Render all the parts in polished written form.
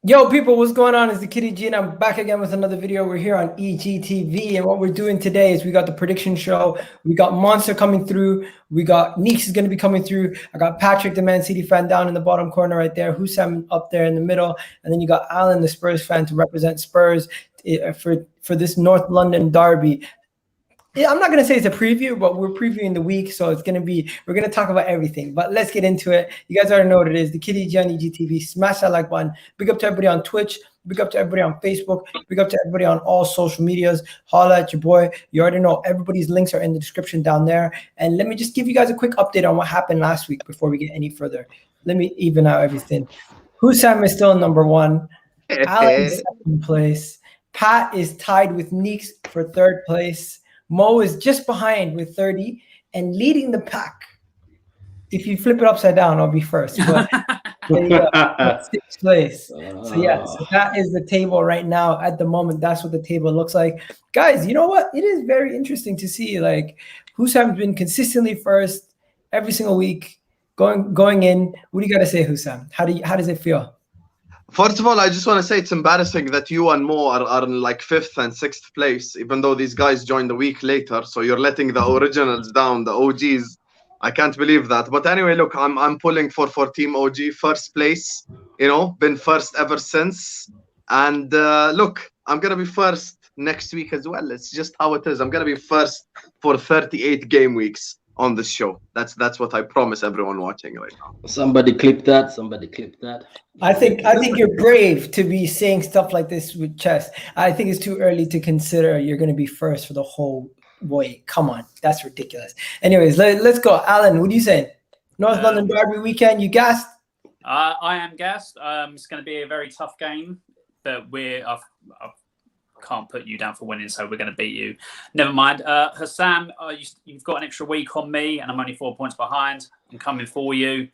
Yo, people, what's going on? It's the Kitty G, and I'm back again with another video. We're here on EGTV, and what we're doing today is we got the prediction show. We got Monster coming through. We got Neeks is going to be coming through. I got Patrick, the Man City fan, down in the bottom corner right there. Hussam up there in the middle, and then you got Alan, the Spurs fan, to represent Spurs for this North London derby. I'm not going to say it's a preview, but we're previewing the week, so we're going to talk about everything. But let's get into it. You guys already know what it is. The Kitty G on EGTV. Smash that like button. Big up to everybody on Twitch. Big up to everybody on Facebook. Big up to everybody on all social medias. Holla at your boy. You already know everybody's links are in the description down there. And let me just give you guys a quick update on what happened last week before we get any further. Let me even out everything. Hussam is still number one. Alan is second place. Pat is tied with Neeks for third place. Mo is just behind with 30 and leading the pack. If you flip it upside down, I'll be first. But sixth place. So that is the table right now. At the moment, that's what the table looks like. Guys, you know what? It is very interesting to see like Hussam's been consistently first every single week going in. What do you got to say, Hussam? How does it feel? First of all, I just want to say it's embarrassing that you and Mo are in like 5th and 6th place, even though these guys joined a week later. So you're letting the originals down, the OGs. I can't believe that. But anyway, look, I'm pulling for Team OG, first place. You know, been first ever since. And look, I'm gonna be first next week as well. It's just how it is. I'm gonna be first for 38 game weeks on the show. That's what I promise everyone watching right now. Somebody clip that. Somebody clip that. I think you're brave to be saying stuff like this with chess. I think it's too early to consider you're going to be first for the whole way. Come on, that's ridiculous. Anyways, let's go. Alan, what do you say? North London Derby weekend, you gassed? I am gassed. It's going to be a very tough game, but I can't put you down for winning, so we're going to beat you. Never mind. Hussam, you've got an extra week on me, and I'm only 4 points behind. I'm coming for you.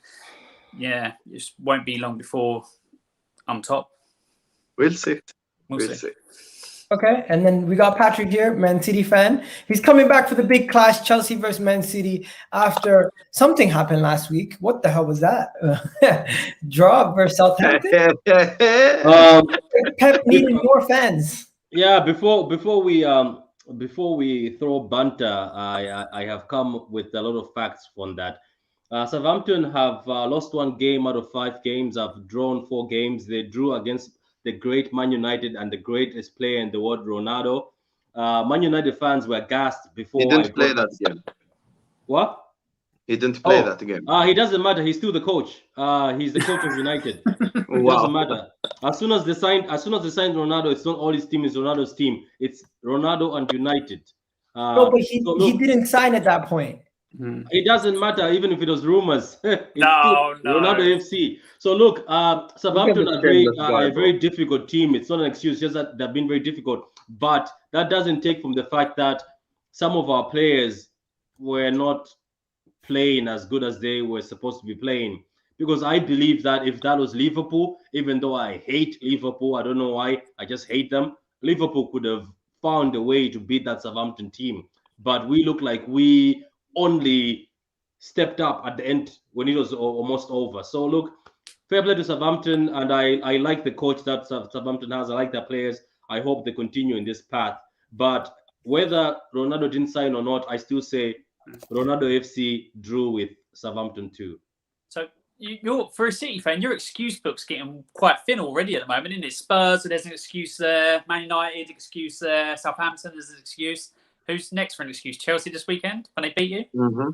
Yeah, it won't be long before I'm top. We'll see. We'll see. Okay, and then we got Patrick here, Man City fan. He's coming back for the big clash, Chelsea versus Man City, after something happened last week. What the hell was that? Draw versus Southampton? Pep needing more fans. Yeah, before we throw banter, I have come with a lot of facts on that. Southampton have lost 1 game out of 5 games. Have drawn 4 games. They drew against the great Man United and the greatest player in the world, Ronaldo. Man United fans were gassed before. He didn't play that game. What? He didn't play that game. He doesn't matter. He's still the coach. He's the coach of United. It doesn't matter. As soon as they signed Ronaldo, it's not all his team. It's Ronaldo's team. It's Ronaldo and United. No, but he didn't sign at that point. It doesn't matter, even if it was rumors. No. Ronaldo FC. So look, Southampton are a very difficult team. It's not an excuse, just that they've been very difficult. But that doesn't take from the fact that some of our players were not playing as good as they were supposed to be playing. Because I believe that if that was Liverpool, even though I hate Liverpool, I don't know why, I just hate them, Liverpool could have found a way to beat that Southampton team. But we look like we only stepped up at the end when it was almost over. So look, fair play to Southampton, and I like the coach that Southampton has. I like their players. I hope they continue in this path. But whether Ronaldo didn't sign or not, I still say Ronaldo FC drew with Southampton too. So you're, for a City fan, your excuse book's getting quite thin already at the moment, isn't it? Spurs, there's an excuse there. Man United, excuse there. Southampton, there's an excuse. Who's next for an excuse? Chelsea this weekend when they beat you? Mm-hmm.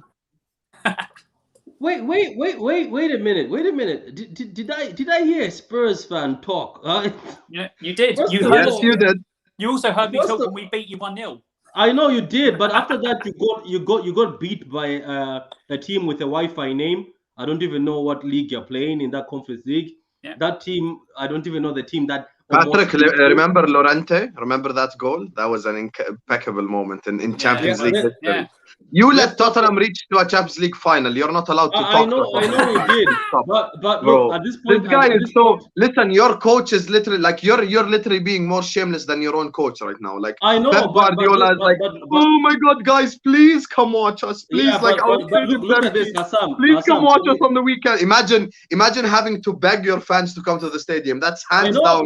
Wait a minute. Did I hear a Spurs fan talk? Yeah, you did. Yes, you did. You also heard me talk when we beat you 1-0. I know you did, but after that you got beat by a team with a Wi-Fi name. I don't even know what league you're playing in that conference league. Yeah. That team, I don't even know the team that Patrick, remember Llorente? Remember that goal? That was an impeccable moment in Champions League history. Yeah. You let Tottenham reach to a Champions League final. You're not allowed to talk. I know you did. But Bro, look, at this point, this guy is so. Listen, your coach is literally like you're literally being more shameless than your own coach right now. Like I know, Pep Guardiola is like, oh my God, guys, please come watch us, please. Yeah, like, look at this, Hassam. Please come watch us on the weekend. Imagine having to beg your fans to come to the stadium. That's hands down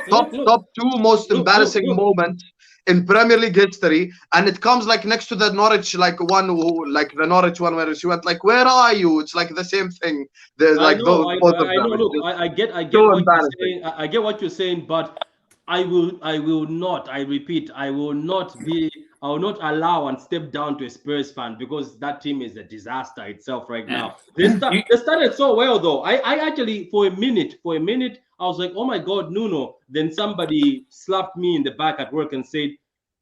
top 2 most embarrassing moments in Premier League history, and it comes like next to the Norwich the Norwich one where she went like, where are you? It's like the same thing. There's like both of them. Look, I get what you're saying. I get what you're saying, but I will not. I repeat, I will not allow and step down to a Spurs fan because that team is a disaster itself right now. They started so well though. I actually for a minute I was like, oh my God, Nuno. Then somebody slapped me in the back at work and said,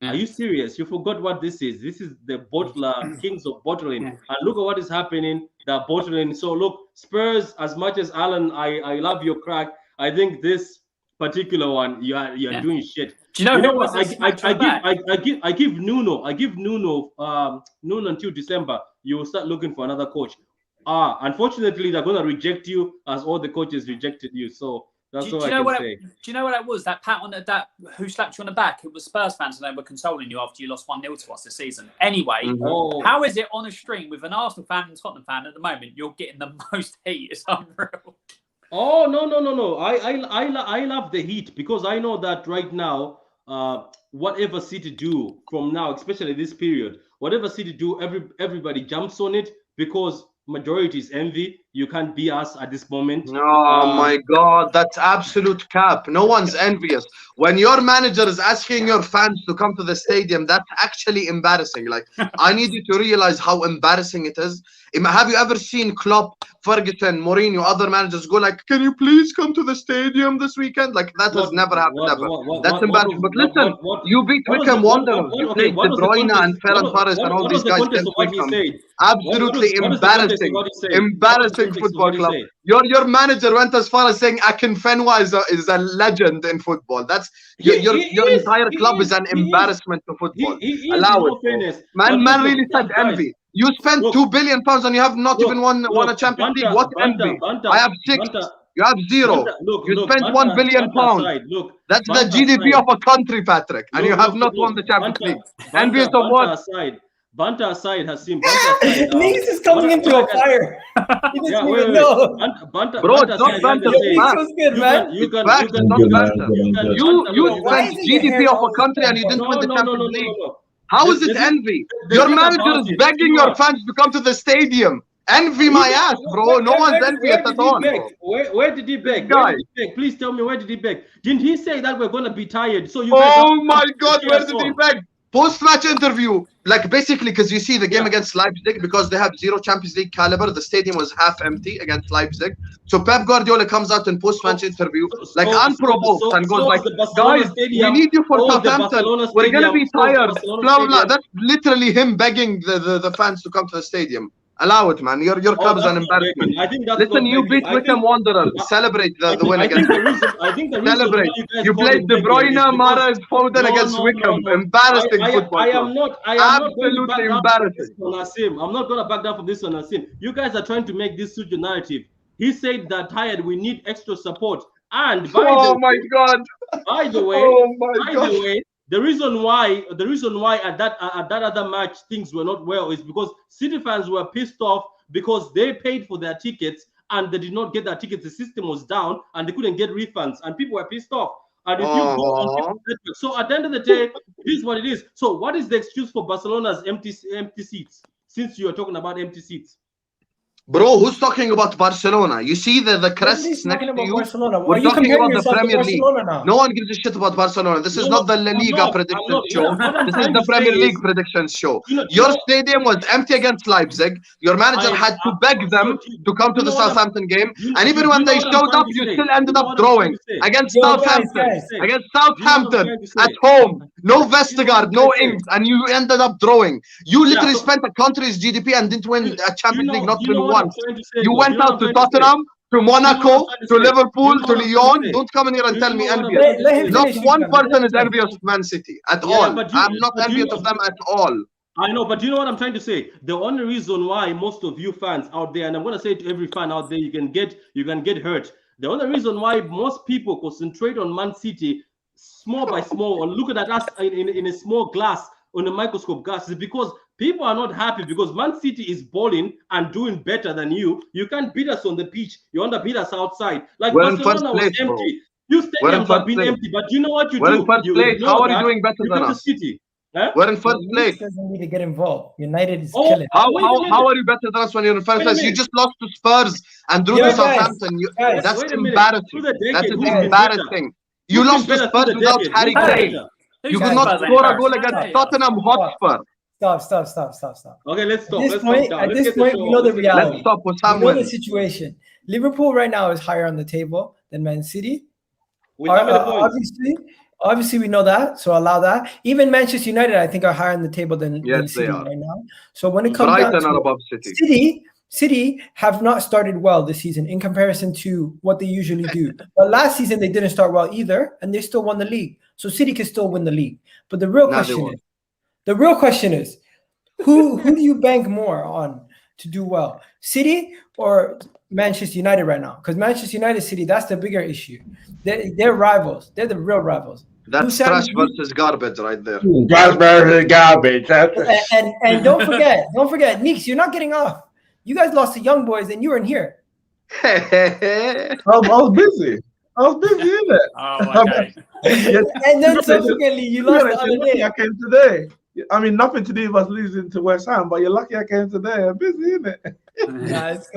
are you serious? You forgot what this is. This is the bottler, kings of bottling. And look at what is happening. They're bottling. So look, Spurs, as much as Alan, I love your crack. I think this particular one, you're doing shit. Do you know what? I give Nuno until December. You will start looking for another coach. Unfortunately, they're gonna reject you as all the coaches rejected you. So that's all I can say. Do you know what that was? That pat on that who slapped you on the back? It was Spurs fans, and they were consoling you after you lost 1-0 to us this season. Anyway, how is it on a string with an Arsenal fan and Tottenham fan at the moment? You're getting the most heat. It's unreal. Oh no! I love the heat because I know that right now, whatever City do from now, especially this period, whatever City do, everybody jumps on it because majority is envy. You can't be us at this moment. Oh my God, that's absolute cap. No one's envious. When your manager is asking your fans to come to the stadium, that's actually embarrassing. Like, I need you to realize how embarrassing it is. Have you ever seen Klopp, Ferguson, Mourinho, other managers go like, can you please come to the stadium this weekend? Like, that has never happened ever. That's embarrassing. But listen, you beat Wickham Wanderers. You played De Bruyne and Ferran Torres and all these guys against Wickham. Absolutely embarrassing. Embarrassing football club. Your manager went as far as saying Akinfenwa is a legend in football. That's your entire club is an embarrassment to football. Allow it. Man really said envy. You spent £2 billion and you have not even won a Champions League. What envy? I have 6. You have 0. You spent £1 billion. That's the GDP of a country, Patrick, and you have not won the Champions League. Envious of what? Banter aside, Hassim. Nix is coming into a fire. He doesn't even know. Bro, it's not banter. You spent GDP of a country and you didn't win the Champions League. How is it envy? Your manager is begging your fans to come to the stadium. Envy my ass, bro. No one's envious at all. Where did he beg? Please tell me, where did he beg? Didn't he say that we're going to be tired? So you oh my God, where did he beg? Post-match interview, like basically because you see the game against Leipzig, because they have 0 Champions League caliber, the stadium was half empty against Leipzig. So Pep Guardiola comes out in post-match interview, like unprovoked, and goes like, guys, we need you for Southampton. We're going to be tired. Blah, blah. That's literally him begging the fans to come to the stadium. Allow it, man. Your club is an embarrassment. Listen, you beat Wickham Wanderers. Celebrate the win against them. Celebrate. You played De Bruyne, Mahrez, Foden against Wickham. Embarrassing football. I am not absolutely embarrassing. I'm not going to back down from this one, Nassim. You guys are trying to make this such a narrative. He said that tired, we need extra support. And by the way, the reason why at that other match things were not well is because City fans were pissed off because they paid for their tickets and they did not get their tickets. The system was down and they couldn't get refunds, and people were pissed off. And if you go on, so at the end of the day, this is what it is. So what is the excuse for Barcelona's empty seats? Since you are talking about empty seats. Bro, who's talking about Barcelona? You see the crests next to you? We're talking about the Premier League. No one gives a shit about Barcelona. This is not the La Liga prediction show. This is the Premier League predictions show. Your stadium was empty against Leipzig. Your manager had to beg them to come to the Southampton game. And even when they showed up, you still ended up drawing against Southampton. Against Southampton at home. No Vestergaard, no Ings, and you ended up drawing. You literally spent a country's GDP and didn't win a Champions League, not even once. You went out to Tottenham to Monaco, to Liverpool, to what I'm Lyon. saying? Don't come in here and You tell know me what I'm envious. Let him Not finish, one Husam. person is envious of Man City at all. but I'm not but envious of them at all. I know, but you know what I'm trying to say? The only reason why most of you fans out there, and I'm gonna say to every fan out there, you can get hurt. The only reason why most people concentrate on Man City small by small or looking at us in a small glass, on a microscope glass, is because people are not happy because Man City is balling and doing better than you. You can't beat us on the pitch. You want to beat us outside. Like We're in first Barcelona was place, bro. empty. Your We're in stadiums have first been place. empty, but you know what you We're do? in first You place. ignore How are you that. doing better You than go to us? City. Huh? We're in first place. Leeds doesn't need to get involved. United is Oh, killing. How wait a minute. are you better than us when you're in first Wait a place? You minute. just lost to Spurs and drew Yo, to guys, Southampton. guys, That's wait a minute. embarrassing. Through the decade, That is who's been embarrassing. You Who's lost been to better through Spurs the without decade? Harry Who's been Kane. better? You Guys, could not Spurs ain't score a embarrassing. goal against Hey, Tottenham Hotspur. Stop. Okay, let's stop. At this Let's point, calm down. at Let's this get the point, show we know on. the Let's get the- Let's reality. stop with We Sam know the wins. situation. Liverpool right now is higher on the table than Man City. With how many points? Obviously, we know that, so allow that. Even Manchester United, I think, are higher on the table than Yes, City they are. right now. So when it comes Brighton down are to above City. City have not started well this season in comparison to what they usually do. But last season they didn't start well either, and they still won the league. So City can still win the league. But the real question is, who do you bank more on to do well? City or Manchester United right now? Because Manchester United, City, that's the bigger issue. They're rivals. They're the real rivals. That's trash versus garbage right there. Trash versus garbage. And don't forget, Neeks, you're not getting off. You guys lost to Young Boys and you weren't here. I was busy. In it. Oh, okay. And then subsequently, you lost the other You're lucky day. I came today. I mean, nothing to do with us losing to West Ham, but you're lucky I came today. I'm busy, innit? Nah, it's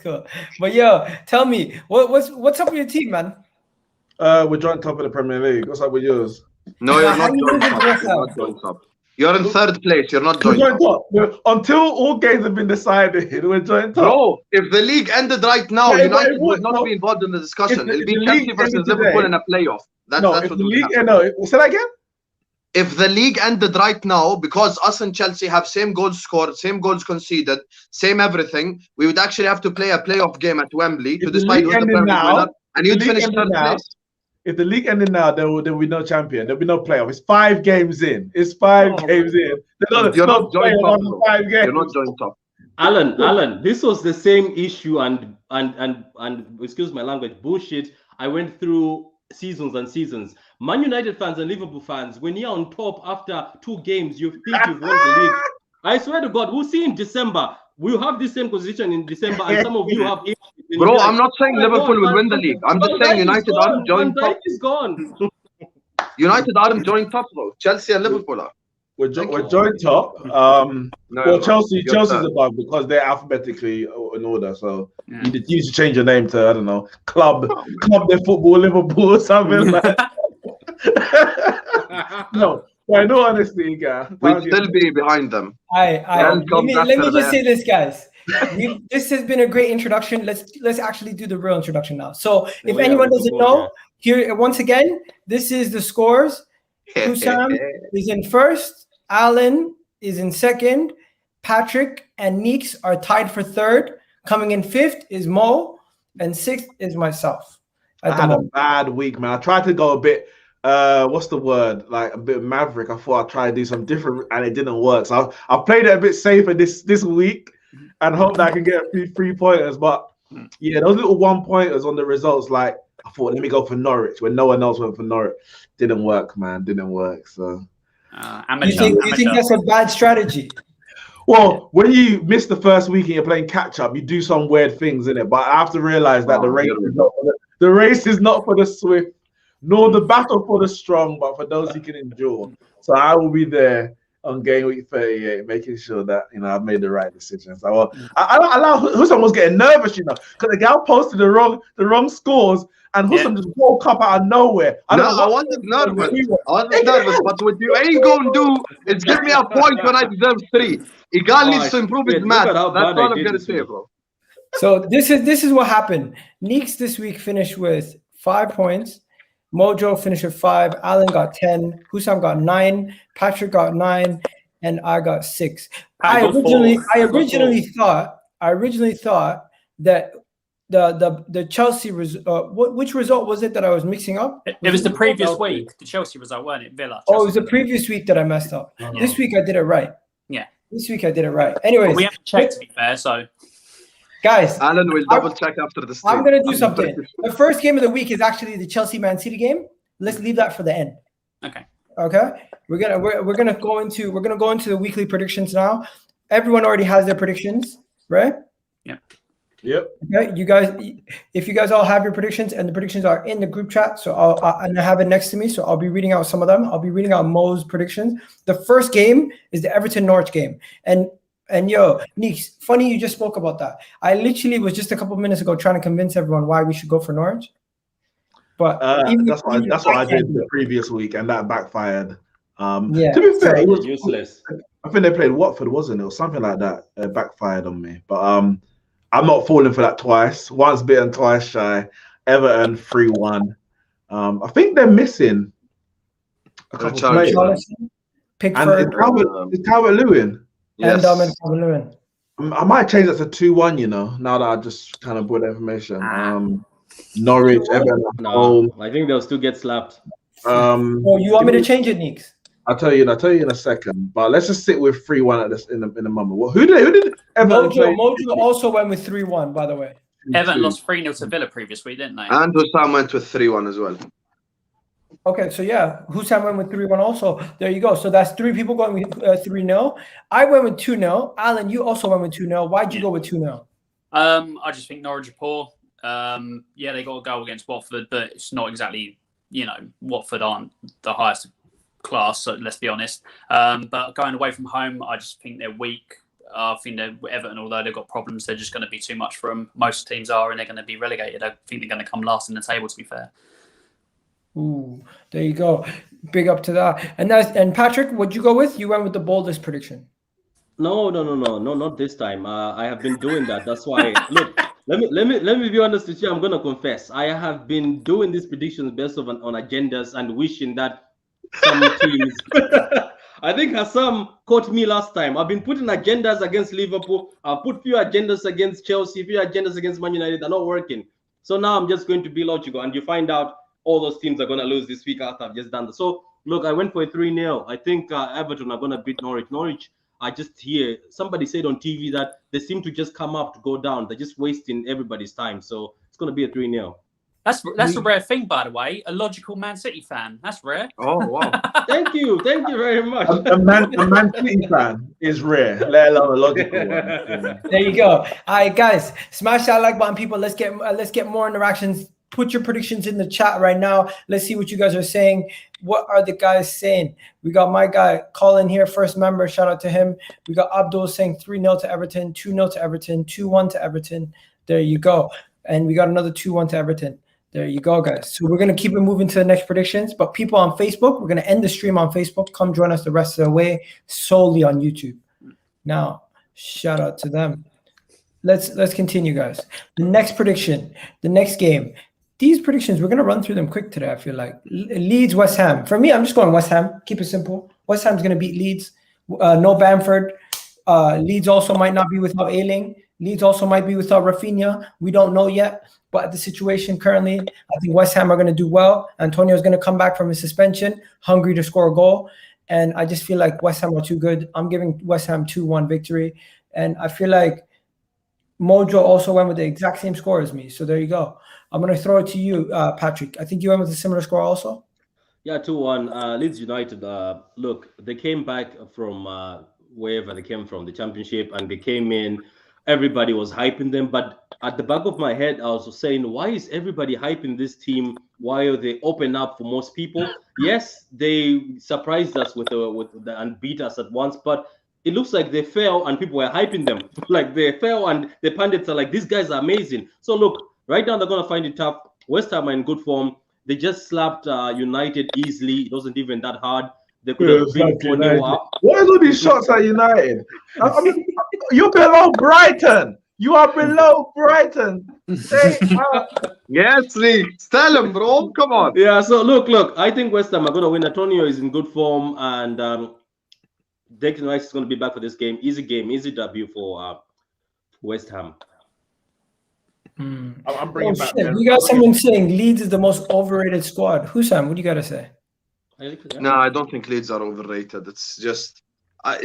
cool. But yo, tell me, what's up with your team, man? We're joint top of the Premier League. What's up with yours? No, you're How not you joint losing top. to West You're Ham? not joint top. You're in third place. You're not We're joint top. Until all games have been decided, we're joint top. Bro, if the league ended right now, Yeah, United it would would, not be involved in the discussion. if It'll be the Chelsea league versus ended Liverpool today- in a playoff. That's if what the would league, happen. say that again? If the league ended right now, because us and Chelsea have same goals scored, same goals conceded, same everything, we would actually have to play a playoff game at Wembley to If the decide league who's the ended Premier League now- winner, and you'd the finish league third ended now- place. If the league ended now, there will be no champion. There'll be no playoff. It's 5 games in. It's 5 games in. You're not joint top. Bro. 5 games. You're not joint top. Alan, this was the same issue and excuse my language, bullshit I went through seasons and seasons. Man United fans and Liverpool fans, when you're on top after 2 games, you think you've won the league. I swear to God, we'll see in December. We'll have the same position in December, and some of you have. Bro, I'm not saying Liverpool will win the league. I'm just saying United aren't joint top. is gone. United aren't joint top, bro. Chelsea and Liverpool are. We're joint top. Chelsea, You're Chelsea's third. above because they're alphabetically in order. So you should change your name to, I don't know, Club de Football Liverpool or something like that. No, but in all honesty, guys, We'd still be behind them. Let me just say this, guys. This has been a great introduction. Let's actually do the real introduction now. So if anyone doesn't know, here once again, this is the scores. Husam is in first, Alan is in second, Patrick and Neeks are tied for third. Coming in fifth is Mo, and sixth is myself. I had a bad week, man. I tried to go a bit, what's the word? Like a bit maverick. I thought I'd try to do something different, and it didn't work. So I played it a bit safer this week, and hope that I can get a few 3-pointers. But yeah, those little 1-pointers on the results, like I thought, let me go for Norwich when no one else went for Norwich. Didn't work, man. Didn't work. So you think that's a bad strategy? Well, when you miss the first week and you're playing catch up, you do some weird things in it. But I have to realize that the race is not for the swift, nor the battle for the strong, but for those who can endure. So I will be there on game week 38, making sure that I've made the right decision. So I don't allow Husam was getting nervous, because the gal posted the wrong scores, and Husam just woke up out of nowhere. I wasn't nervous. But what you ain't gonna do is give me a point when I deserve 3. Igal needs to improve his math. That's all I'm gonna say, bro. So this is what happened. Neeks this week finished with 5 points. Mojo finished with 5. Alan got 10. Husam got 9. Patrick got 9, and I got 6. I originally thought that the Chelsea which result was it that I was mixing up? It was the previous week, the Chelsea result, weren't it? Villa. Oh, it was the previous week that I messed up. This week I did it right. Yeah. This week I did it right. Anyways, well, we haven't checked, to be fair, so. Guys, Alan will double check after the stream. I'm gonna do something. The first game of the week is actually the Chelsea Man City game. Let's leave that for the end. Okay. Okay. We're gonna go into the weekly predictions now. Everyone already has their predictions, right? Yeah. Yep. Okay, you guys, if you guys all have your predictions, and the predictions are in the group chat, so and I have it next to me, so I'll be reading out some of them. I'll be reading out Mo's predictions. The first game is the Everton Norwich game, and yo, Neeks, funny you just spoke about that. I literally was just a couple of minutes ago trying to convince everyone why we should go for Norwich, but that's what I did the previous week, and that backfired. Yeah, to be fair, it was useless. I think they played Watford, wasn't it, or something like that? It backfired on me, but I'm not falling for that twice. Once bitten, twice shy. Everton 3-1. I think they're missing a couple of players. Pickford, is Calvert-Lewin. and Calvert-Lewin. I might change that to 2-1. You know, now that I just kind of put the information. Norwich, Everton. No, I think they'll still get slapped. Oh, you want me to change it, Neeks? I'll tell you in a second. But let's just sit with 3-1 at this in the moment. Well, who did Everton play? Mojo also went with 3-1, by the way. Everton lost 3-0 to Villa previous week, didn't they? And Hussam went with 3-1 as well. Okay, so yeah, Hussam went with 3-1 also. There you go. So that's 3 people going with 3-0. I went with 2-0. Alan, you also went with 2-0. Why'd you go with 2-0? I just think Norwich are poor. Yeah, they got a goal against Watford, but it's not exactly, Watford aren't the highest class, so let's be honest. But going away from home, I just think they're weak. I think Everton, although they've got problems, they're just going to be too much for them. Most teams are, and they're going to be relegated. I think they're going to come last in the table, to be fair. Ooh, there you go. Big up to that. And Patrick, what'd you go with? You went with the boldest prediction. No, not this time. I have been doing that. That's why. Look, let me be honest with you. I'm gonna confess. I have been doing these predictions based on agendas and wishing that some teams. I think Hassam caught me last time. I've been putting agendas against Liverpool. I've put few agendas against Chelsea, few agendas against Man United. They're not working. So now I'm just going to be logical, and you find out all those teams are gonna lose this week after I've just done that. So look, I went for a 3-0. I think Everton are gonna beat Norwich. Norwich. I just hear somebody said on TV that they seem to just come up to go down. They're just wasting everybody's time. So it's going to be a 3-0. That's a rare thing, by the way. A logical Man City fan. That's rare. Oh, wow. Thank you very much. A Man City fan is rare, let alone a logical one. There you go. All right, guys, smash that like button, people. Let's get more interactions. Put your predictions in the chat right now. Let's see what you guys are saying. What are the guys saying? We got my guy Colin here, first member. Shout out to him. We got Abdul saying 3-0 to Everton, 2-0 to Everton, 2-1 to Everton. There you go. And we got another 2-1 to Everton. There you go, guys. So we're going to keep it moving to the next predictions. But people on Facebook, we're going to end the stream on Facebook. Come join us the rest of the way solely on YouTube. Now, shout out to them. Let's continue, guys. The next prediction, the next game. These predictions, we're going to run through them quick today, I feel like. Leeds, West Ham. For me, I'm just going West Ham. Keep it simple. West Ham's going to beat Leeds. No Bamford. Leeds also might not be without Ayling. Leeds also might be without Rafinha. We don't know yet. But the situation currently, I think West Ham are going to do well. Antonio's going to come back from his suspension, hungry to score a goal. And I just feel like West Ham are too good. I'm giving West Ham 2-1 victory. And I feel like Mojo also went with the exact same score as me. So there you go. I'm going to throw it to you, Patrick. I think you went with a similar score also. Yeah, 2-1. Leeds United, look, they came back from wherever they came from, the championship, and they came in. Everybody was hyping them. But at the back of my head, I was saying, why is everybody hyping this team while they open up for most people? Yes, they surprised us with and beat us at once, but it looks like they fell and people were hyping them. Like they fell and the pundits are like, these guys are amazing. So look, right now they're going to find it tough. West Ham are in good form. They just slapped United easily. It wasn't even that hard. They could have been 4-0 up. What are all these shots at United? I mean, you're below Brighton. You are below Brighton. Yes, Leeds. Tell him, bro. Come on. Yeah, so look. I think West Ham are going to win. Antonio is in good form. And Declan Rice is going to be back for this game. Easy debut for West Ham. I'm bringing back. You got someone saying Leeds is the most overrated squad. Husam, what do you got to say? No, I don't think Leeds are overrated. It's just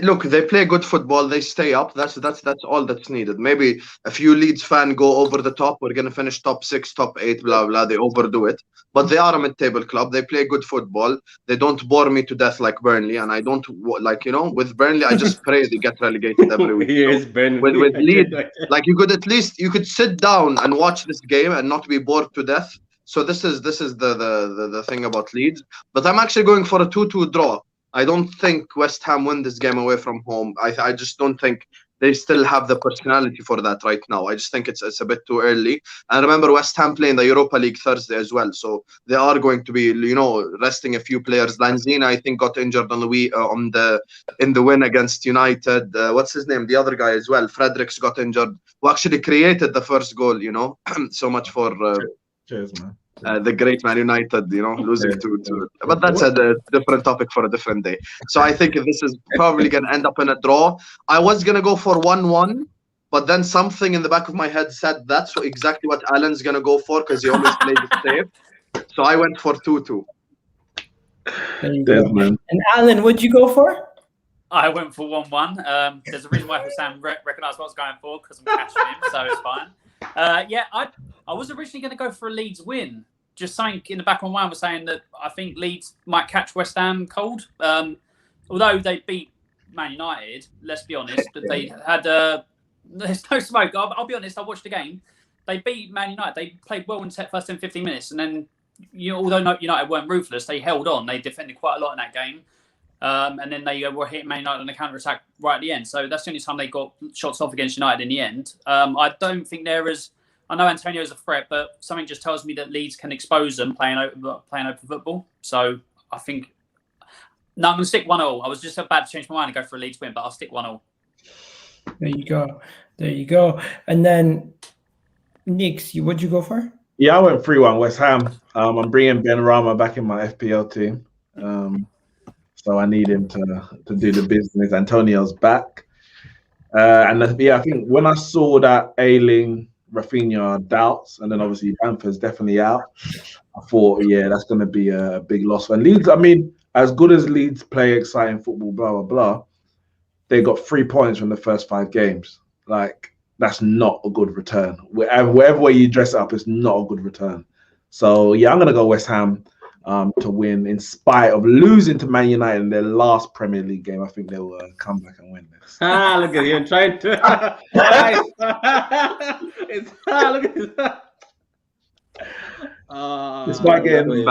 look, they play good football. They stay up. That's all that's needed. Maybe a few Leeds fan go over the top. We're gonna finish top 6, top 8, blah blah. They overdo it, but they are a mid-table club. They play good football. They don't bore me to death like Burnley, and I don't with Burnley. I just pray they get relegated every week. Yes, Burnley. With Leeds, like you could sit down and watch this game and not be bored to death. So this is the thing about Leeds. But I'm actually going for a 2-2 draw. I don't think West Ham win this game away from home. I just don't think they still have the personality for that right now. I just think it's a bit too early. And remember, West Ham playing the Europa League Thursday as well, so they are going to be resting a few players. Lanzini, I think, got injured in the win against United. What's his name? The other guy as well. Fredericks got injured, who actually created the first goal. So much for. Cheers, man. The great Man United, losing to. But that's a different topic for a different day. So I think this is probably going to end up in a draw. I was going to go for 1-1, but then something in the back of my head said that's exactly what Alan's going to go for because he always plays it safe. So I went for 2-2. Man. And Alan, what'd you go for? I went for 1-1. There's a reason why Hassan recognised what I was going for because I'm catching him, so it's fine. I was originally going to go for a Leeds win. Just something in the back of my mind was saying that I think Leeds might catch West Ham cold. Although they beat Man United, let's be honest, that they had there's no smoke. I'll be honest, I watched the game. They beat Man United. They played well in the first 10, 15 minutes. And then, although United weren't ruthless, they held on. They defended quite a lot in that game. And then they were hitting Man United on the counter-attack right at the end. So that's the only time they got shots off against United in the end. I don't think there is... I know Antonio's a threat, but something just tells me that Leeds can expose them playing open football. So I think... No, I'm going to stick 1-0. I was just about to change my mind and go for a Leeds win, but I'll stick 1-0. There you go. And then, Nix, what'd you go for? Yeah, I went 3-1 West Ham. I'm bringing Ben Rama back in my FPL team. So I need him to do the business. Antonio's back. I think when I saw that Ayling, Rafinha doubts, and then obviously Bamford's definitely out, I thought, that's going to be a big loss. And Leeds, I mean, as good as Leeds play exciting football, blah, blah, blah, they got 3 points from the first 5 games. Like, that's not a good return. Wherever way you dress it up, it's not a good return. So, I'm going to go West Ham to win in spite of losing to Man United in their last Premier League game. I think they will come back and win this. Look at him trying to. Look at this. Despite getting the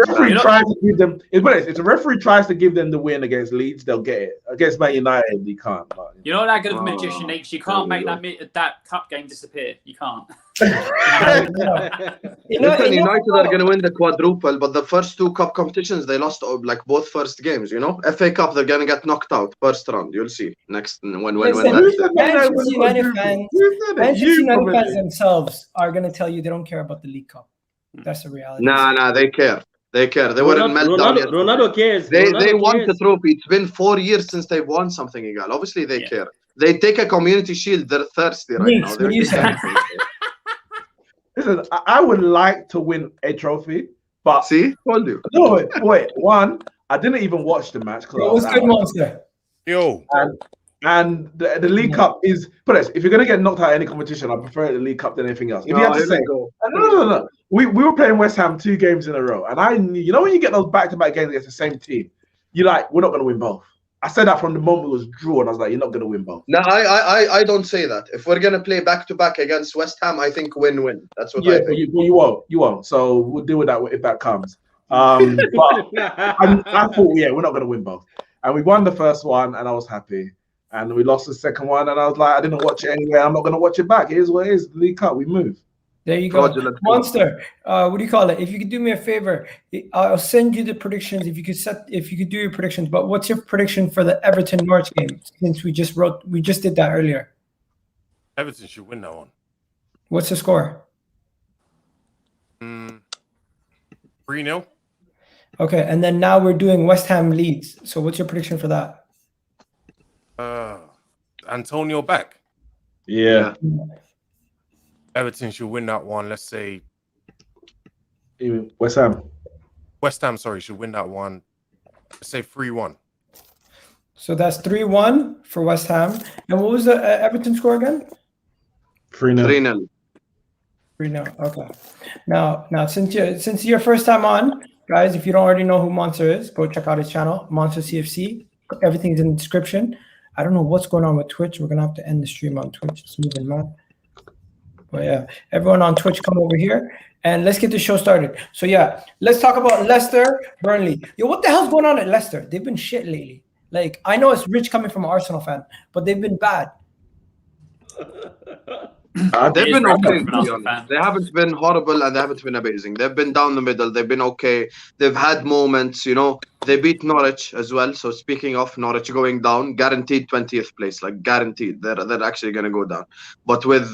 referee tries to give them, if the referee tries to give them the win against Leeds, they'll get it. Against Man United, they can't. You're not that good of a magician, Nix. You can't make that cup game disappear. You can't. United are going to win the quadruple, but the first 2 cup competitions they lost both first games. FA Cup they're going to get knocked out first round. You'll see next when Manchester United fans themselves are going to tell you they don't care about the League Cup. That's the reality. Nah, they care. They care. They were in meltdown. Ronaldo cares. They won the trophy. It's been 4 years since they've won something, Igal. Obviously, they care. They take a community shield. They're thirsty right now. Listen, I would like to win a trophy, but told you. No, wait. One, I didn't even watch the match because it was good, Monster. Yo. And the League Cup is, if you're gonna get knocked out of any competition, I prefer the League Cup than anything else. If you had to say, no. We were playing West Ham 2 games in a row, and I knew, when you get those back-to-back games against the same team, you're like, we're not gonna win both. I said that from the moment it was drawn. I was like, you're not gonna win both. No, I don't say that. If we're gonna play back-to-back against West Ham, I think win-win. That's what I think. You won't. So we'll deal with that if that comes. But I thought, we're not gonna win both, and we won the first one, and I was happy. And we lost the second one, and I was like, I didn't watch it anyway. I'm not going to watch it back. Here's what it is. League Cup, we move. There you go. Monster, what do you call it? If you could do me a favor, I'll send you the predictions. If you could do your predictions. But what's your prediction for the Everton Norwich game? Since we just did that earlier. Everton should win that one. What's the score? 3-0. Okay, and then now we're doing West Ham Leeds. So what's your prediction for that? Antonio back. Yeah. Everton should win that one. Let's say West Ham. West Ham, sorry, should win that one. Let's say 3-1. So that's 3-1 for West Ham. And what was the Everton score again? 3-0. 3-0. 3-0. Okay. Now, since your first time on, guys, if you don't already know who Monster is, go check out his channel, Monster CFC. Everything's in the description. I don't know what's going on with Twitch. We're gonna have to end the stream on Twitch. It's moving mad. But yeah, everyone on Twitch, come over here and let's get the show started. So yeah, let's talk about Leicester, Burnley. Yo, what the hell's going on at Leicester? They've been shit lately. Like, I know it's rich coming from an Arsenal fan, but they've been bad. They've been okay, to be honest. They haven't been horrible and they haven't been amazing. They've been down the middle. They've been okay. They've had moments, you know. They beat Norwich as well. So speaking of Norwich going down, guaranteed 20th place, like guaranteed. They're actually going to go down. But with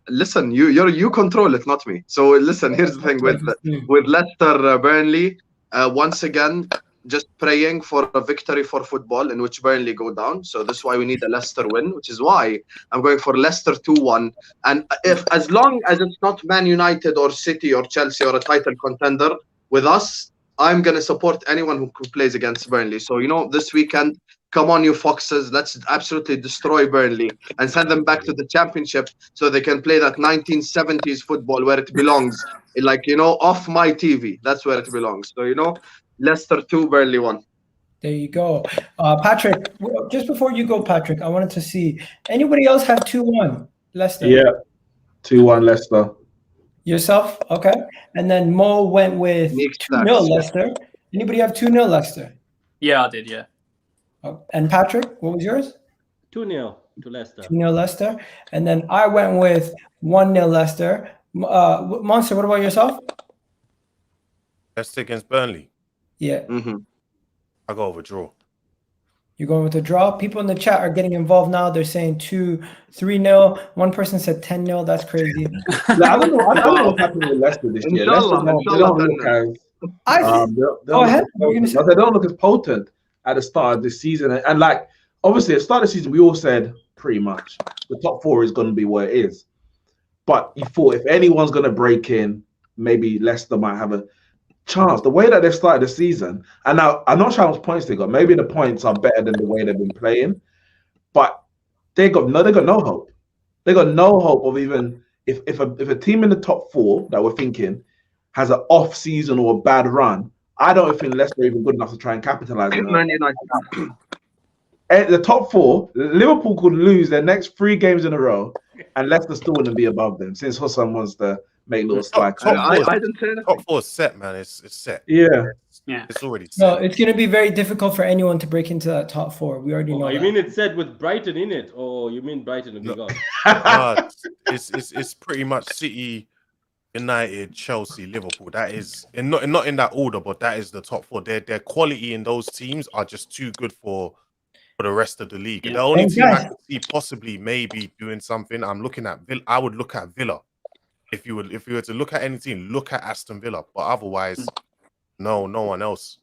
listen, you control it, not me. So listen, here's the thing with Leicester, Burnley. Once again, just praying for a victory for football in which Burnley go down. So this is why we need a Leicester win, which is why I'm going for Leicester 2-1. And as long as it's not Man United or City or Chelsea or a title contender with us, I'm going to support anyone who plays against Burnley. So, you know, this weekend, come on, you foxes, let's absolutely destroy Burnley and send them back to the championship so they can play that 1970s football where it belongs. Like, you know, off my TV. That's where it belongs. So, you know, Leicester 2, Burnley 1. There you go. Patrick, just before you go, Patrick, I wanted to see, anybody else have 2-1 Leicester? Yeah, 2-1 Leicester. Yourself? Okay. And then Mo went with 2-0 Leicester. Anybody have 2-0 Leicester? Yeah, I did, yeah. And Patrick, what was yours? 2-0 to Leicester. 2-0 Leicester. And then I went with 1-0 Leicester. Monster, what about yourself? Leicester against Burnley. Yeah. I go over draw. You're going with a draw. People in the chat are getting involved now. They're saying 3-0. One person said 10-0. That's crazy. I don't know what's happening with Leicester this year. Leicester, they don't look as go ahead. They don't look as potent at the start of this season. And like, obviously, at the start of the season, we all said pretty much the top 4 is going to be where it is. But you thought if anyone's going to break in, maybe Leicester might have a chance. The way that they've started the season, and now I'm not sure how much points they got. Maybe the points are better than the way they've been playing, but they got no hope. They got no hope of even if a team in the top 4 that we're thinking has an off season or a bad run. I don't think Leicester are even good enough to try and capitalize on it. The top 4, Liverpool could lose their next 3 games in a row, and Leicester still wouldn't be above them. Since Hassan wants to make little slide. I didn't say that. Top 4 is set, man. It's set. Yeah. It's already set. No, it's going to be very difficult for anyone to break into that top 4. We already know. You mean it's set with Brighton in it, or you mean Brighton will be gone? It's pretty much City, United, Chelsea, Liverpool. That is, and not in that order, but that is the top 4. Their quality in those teams are just too good for the rest of the league. The only team I could see possibly maybe doing something, I would look at Villa. If you were to look at any team, look at Aston Villa. But otherwise, no one else.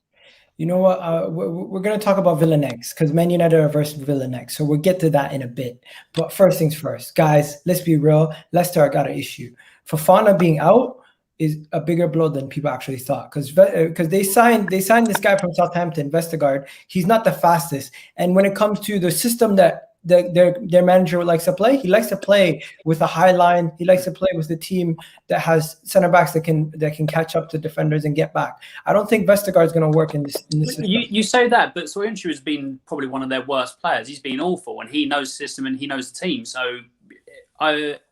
You know what? We're going to talk about Villa next because Man United are versus Villa next. So we'll get to that in a bit. But first things first, guys, let's be real. Leicester got an issue. Fofana being out is a bigger blow than people actually thought because they signed this guy from Southampton, Vestergaard. He's not the fastest. And when it comes to the system that their manager likes to play, he likes to play with a high line. He likes to play with the team that has center backs that can catch up to defenders and get back. I don't think Vestergaard is going to work in this system. You say that, but Soyuncu has been probably one of their worst players. He's been awful, and he knows the system and he knows the team. So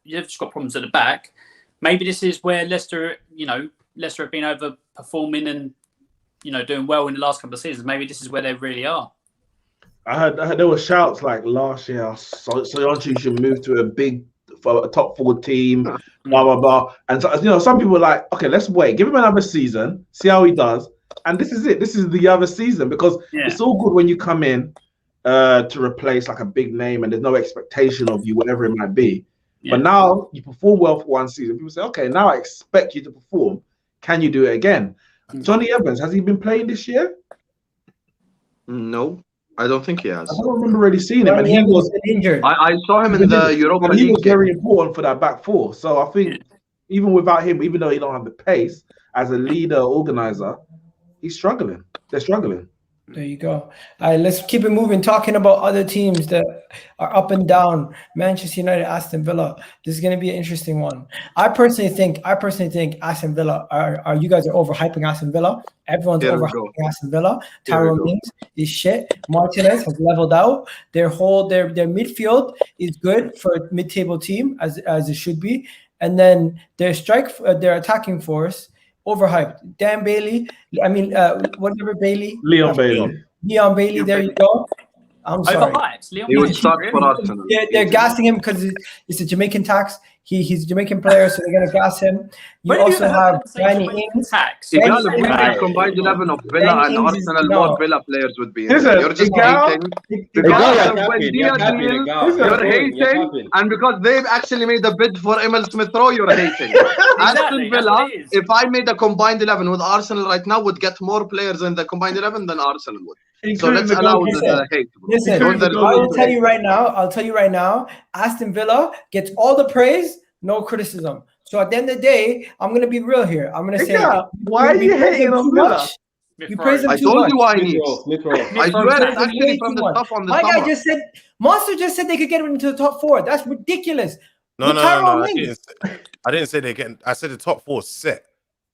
you've just got problems at the back. Maybe this is where Leicester have been overperforming and doing well in the last couple of seasons. Maybe this is where they really are. I heard there were shouts like last year, Soyuncu should move to a top 4 team, blah blah blah. And so, some people were like, okay, let's wait, give him another season, see how he does. And this is it. This is the other season because it's all good when you come in to replace like a big name and there's no expectation of you, whatever it might be. Yeah. But now you perform well for one season. People say, okay, now I expect you to perform. Can you do it again? Johnny Evans, has he been playing this year? No. I don't think he has. I don't remember really seeing him, Well, and he was injured. I saw him in the Europa but he League was game. very important for that back four. So I think even without him, even though he don't have the pace as a leader, organizer, he's struggling. They're struggling. There you go. All right, let's keep it moving. Talking about other teams that are up and down. Manchester United, Aston Villa. This is going to be an interesting one. I personally think Aston Villa are you guys are overhyping Aston Villa. Everyone's overhyping Aston Villa. Tyrone Mings is shit. Martinez has leveled out. Their midfield is good for a mid-table team as it should be, and then their attacking force. Overhyped. Dan Bailey. I mean, whatever Bailey. Leon Bailey. Leon Bailey. There you go. I'm sorry. Overhyped. Leon He would Bailey. start for Arsenal. They're gassing him because it's a Jamaican tax. He's a Jamaican player, so they're gonna gas him. You also have Danny Ings. If you look at the combined 11 of Villa and Arsenal, more Villa players would be in there. You're just hating because when you're hating, and because they've actually made a bid for Emil Smith Rowe, you're hating. Aston Villa, if I made a combined 11 with Arsenal right now, would get more players in the combined 11 than Arsenal would. So let's allow the hate. Listen, I'll tell you right now, Aston Villa gets all the praise, no criticism. So at the end of the day, I'm going to be real here. I'm going to say, why are you hating on Villa? You praise them I too told much. you why he I swear it's actually from the top on the My summer. guy just said, Monster just said they could get into the top 4. That's ridiculous. No. I didn't say they're getting. I said the top 4 set.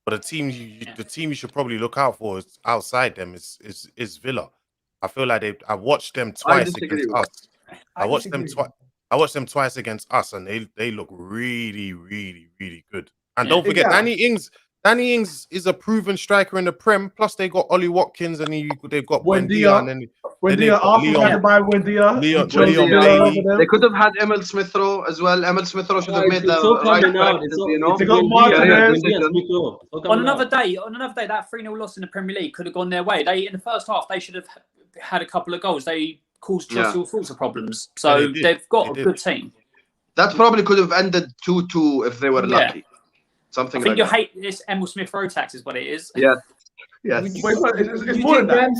But the team you should probably look out for is outside them is Villa. I feel like I watched them twice against us. I watched them twice against us, and they look really, really, really good. And don't forget, Danny Ings. Danny Ings is a proven striker in the Prem. Plus, they got Ollie Watkins, and they've got Buendia, and then Leon Bailey. They could have had Emil Smith Rowe as well. Emil Smith Rowe should have made the right practice, you know. On another day, that 3-0 loss in the Premier League could have gone their way. In the first half, they should have had a couple of goals. They caused Chelsea all sorts of problems. So they've got a good team. That probably could have ended 2-2 if they were lucky. Something I think like you hate this Emil Smith Rowe tax is what it is. Yes. Yes. It's more than that.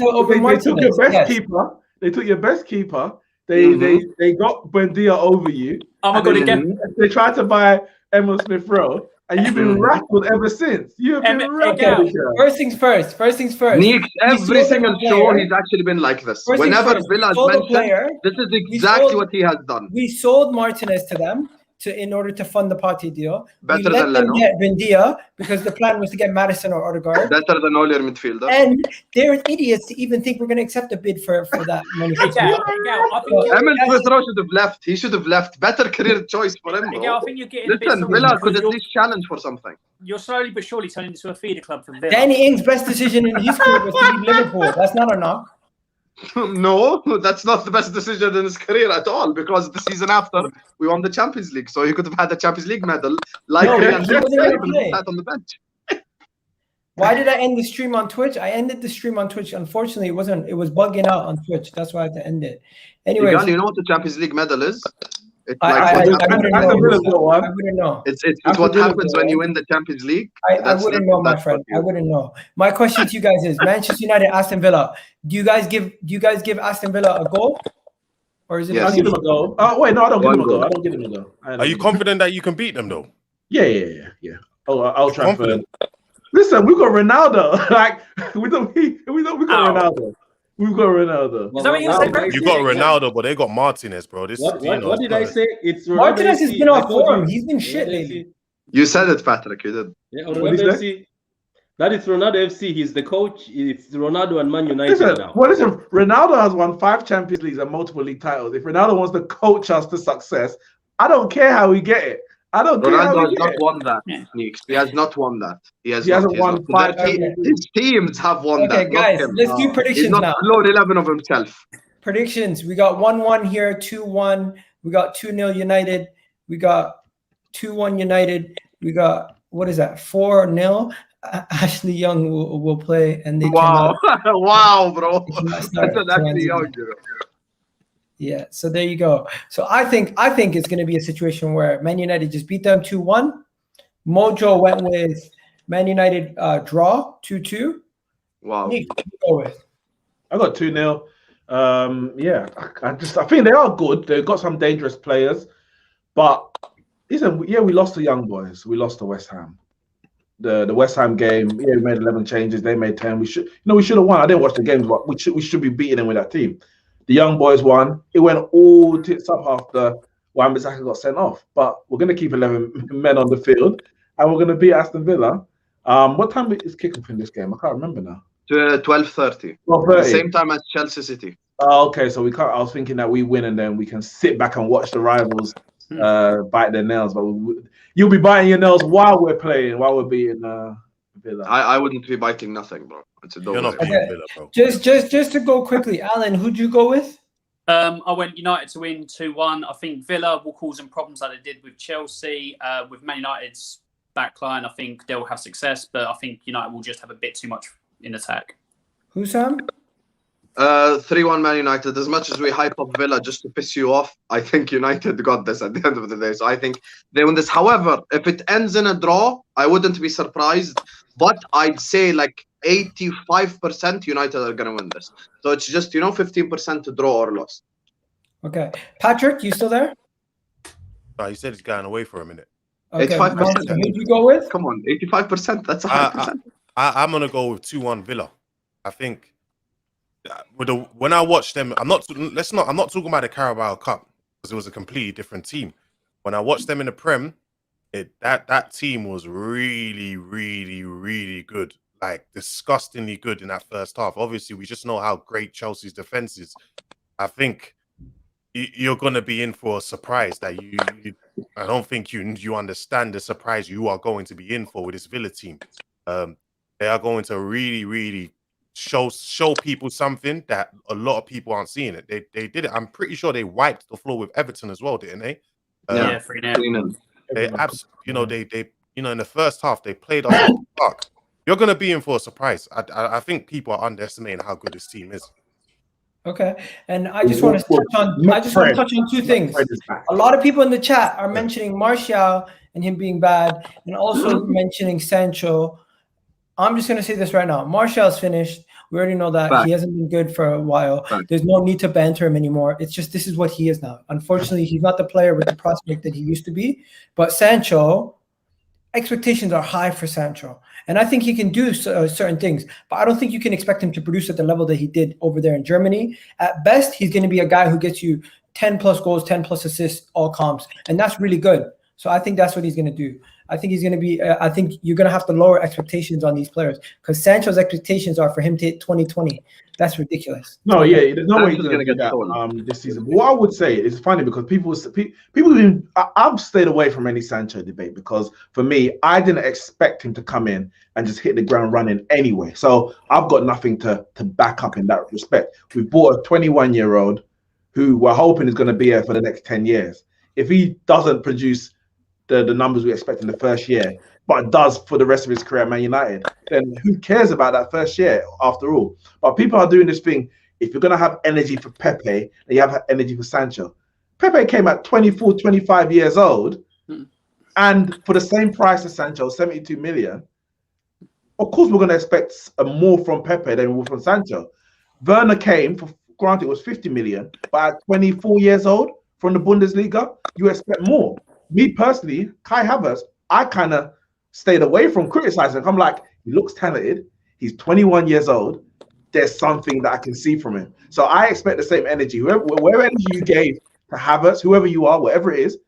They took your best keeper. They took your best keeper. They got Buendia over you. Oh my God! Again, they tried to buy Emil Smith Rowe, and you've been rattled ever since. You have been rattled. First things first. Nick, every single show he's actually been like this. Whenever Villa is mentioned, this is exactly what he has done. We sold Martinez to them in order to fund the Partey deal. Better we let than them Leno. get Buendia because the plan was to get Madison or Odegaard. Better than all your midfielders. And they're idiots to even think we're going to accept a bid for that money. Emil Smith Rowe should have left. He should have left. Better career choice for him. I think you're getting Listen, Villa could at least challenge for something. You're slowly but surely turning into a feeder club from Villa. Danny Ings' best decision in his career was to leave Liverpool. That's not a knock. No, that's not the best decision in his career at all, because the season after we won the Champions League, so he could have had the Champions League medal like he sat wasn't on the bench. Why did I end the stream on Twitch? I ended the stream on Twitch. Unfortunately, it was bugging out on Twitch. That's why I had to end it. Anyway, you know what the Champions League medal is? It's I wouldn't know. It's what happens when you win the Champions League. I wouldn't know, my friend. I wouldn't know. My question to you guys is: Manchester United, Aston Villa. Do you guys give Aston Villa a goal, or is it? I'll give him a goal. Oh wait, no, I don't give him a goal. I don't give him a goal. Are you confident that you can beat them though? Yeah. Oh, I'll try for. Listen, we got Ronaldo. Like we got Ronaldo. We've got Ronaldo. You got Ronaldo, but they got Martinez, bro. What did I say? It's Ronaldo Martinez has FC. been off form. He's been shit lately. You said it, Patrick. You did. Yeah, Ronaldo FC. That is Ronaldo FC. He's the coach. It's Ronaldo and Man United now. Listen, Ronaldo has won 5 Champions Leagues and multiple league titles. If Ronaldo wants to coach us to success, I don't care how we get it. Ronaldo has not won that, Sneaks. He has not won that. He hasn't won 5. His teams have won that. Okay, guys, let's do predictions now. He's not Lord 11 of himself. Predictions. We got 1-1 here, 2-1. We got 2-0 United. We got 2-1 United. We got, what is that, 4-0? Ashley Young will play, and they wow, bro. That's Ashley Young. Yeah, so there you go. So I think it's going to be a situation where Man United just beat them 2-1. Mojo went with Man United draw 2-2. Wow. Nick, what do you go with? I got 2-0. Yeah, I think they are good. They've got some dangerous players, but listen, yeah, we lost the young boys. We lost to West Ham. The West Ham game, yeah, we made 11 changes. They made 10. We should have won. I didn't watch the games, but we should be beating them with that team. The young boys won. It went all tits up after Wan-Bissaka got sent off. But we're going to keep 11 men on the field, and we're going to beat Aston Villa. What time is kickoff in this game? I can't remember now. 12:30. The same time as Chelsea City. Oh, okay, so we can't. I was thinking that we win and then we can sit back and watch the rivals bite their nails. But you'll be biting your nails while we're playing, while we're beating Villa. I wouldn't be biting nothing, bro. It's a You're not Okay. beating Villa, bro. Just to go quickly, Alan, who'd you go with? I went United to win 2-1. I think Villa will cause them problems like they did with Chelsea. With Man United's backline, I think they'll have success, but I think United will just have a bit too much in attack. Who's Sam? 3-1 Man United. As much as we hype up Villa just to piss you off, I think United got this at the end of the day. So I think they win this. However, if it ends in a draw, I wouldn't be surprised. But I'd say like 85% United are going to win this. So it's just, 15% to draw or loss. Okay. Patrick, you still there? Oh, he said he's going away for a minute. Okay. 85%. Monster, who'd you go with? Come on, 85%. That's 100%. I'm going to go with 2-1 Villa. I think when I watched them, I'm not talking about the Carabao Cup because it was a completely different team. When I watched them in the Prem, that team was really, really, really good. Like disgustingly good in that first half. Obviously, we just know how great Chelsea's defense is. I think you're going to be in for a surprise that I don't think you understand the surprise you are going to be in for with this Villa team. They are going to really, really show people something that a lot of people aren't seeing it. They did it. I'm pretty sure they wiped the floor with Everton as well, didn't they? Yeah, 3-0. They absolutely, they in the first half they played off the park. You're going to be in for a surprise. I think people are underestimating how good this team is. Okay, and I just want to touch on two things. A lot of people in the chat are mentioning Martial and him being bad, and also mentioning Sancho. I'm just going to say this right now. Martial's finished. We already know that. He hasn't been good for a while. There's no need to banter him anymore. It's just this is what he is now. Unfortunately, he's not the player with the prospect that he used to be. But Sancho, expectations are high for Sancho. And I think he can do certain things. But I don't think you can expect him to produce at the level that he did over there in Germany. At best, he's going to be a guy who gets you 10-plus goals, 10-plus assists, all comps. And that's really good. So I think that's what he's going to do. I think he's going to be. I think you're going to have to lower expectations on these players because Sancho's expectations are for him to hit 2020. That's ridiculous. No, yeah, there's no way he's going to get that this season. What I would say is funny because people. I've stayed away from any Sancho debate because for me, I didn't expect him to come in and just hit the ground running anyway. So I've got nothing to back up in that respect. We bought a 21-year-old who we're hoping is going to be here for the next 10 years. If he doesn't produce the numbers we expect in the first year, but does for the rest of his career at Man United, then who cares about that first year after all? But people are doing this thing. If you're going to have energy for Pepe, then you have energy for Sancho. Pepe came at 24, 25 years old, and for the same price as Sancho, 72 million, of course we're going to expect more from Pepe than we will from Sancho. Werner came, for granted it was 50 million, but at 24 years old from the Bundesliga, you expect more. Me personally, Kai Havertz, I kind of stayed away from criticizing. I'm like, he looks talented. He's 21 years old. There's something that I can see from him. So I expect the same energy. Whatever energy you gave to Havertz, whoever you are, whatever it is,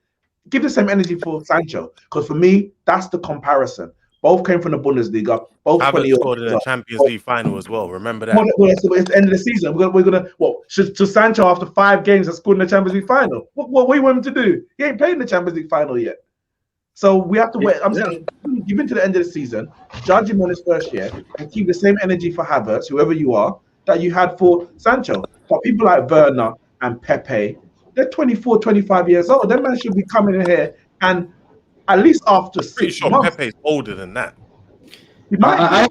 give the same energy for Sancho. Because for me, that's the comparison. Both came from the Bundesliga. Both Havertz scored in the Champions League final as well. Remember that? Well, it's the end of the season. We're gonna should Sancho after 5 games has scored in the Champions League final. What we want him to do? He ain't played in the Champions League final yet. So we have to wait. I'm saying, give him to the end of the season, judge him on his first year, and keep the same energy for Havertz, whoever you are, that you had for Sancho. But people like Werner and Pepe, they're 24, 25 years old. That man should be coming in here and at least after 6 months. Pepe's older than that. I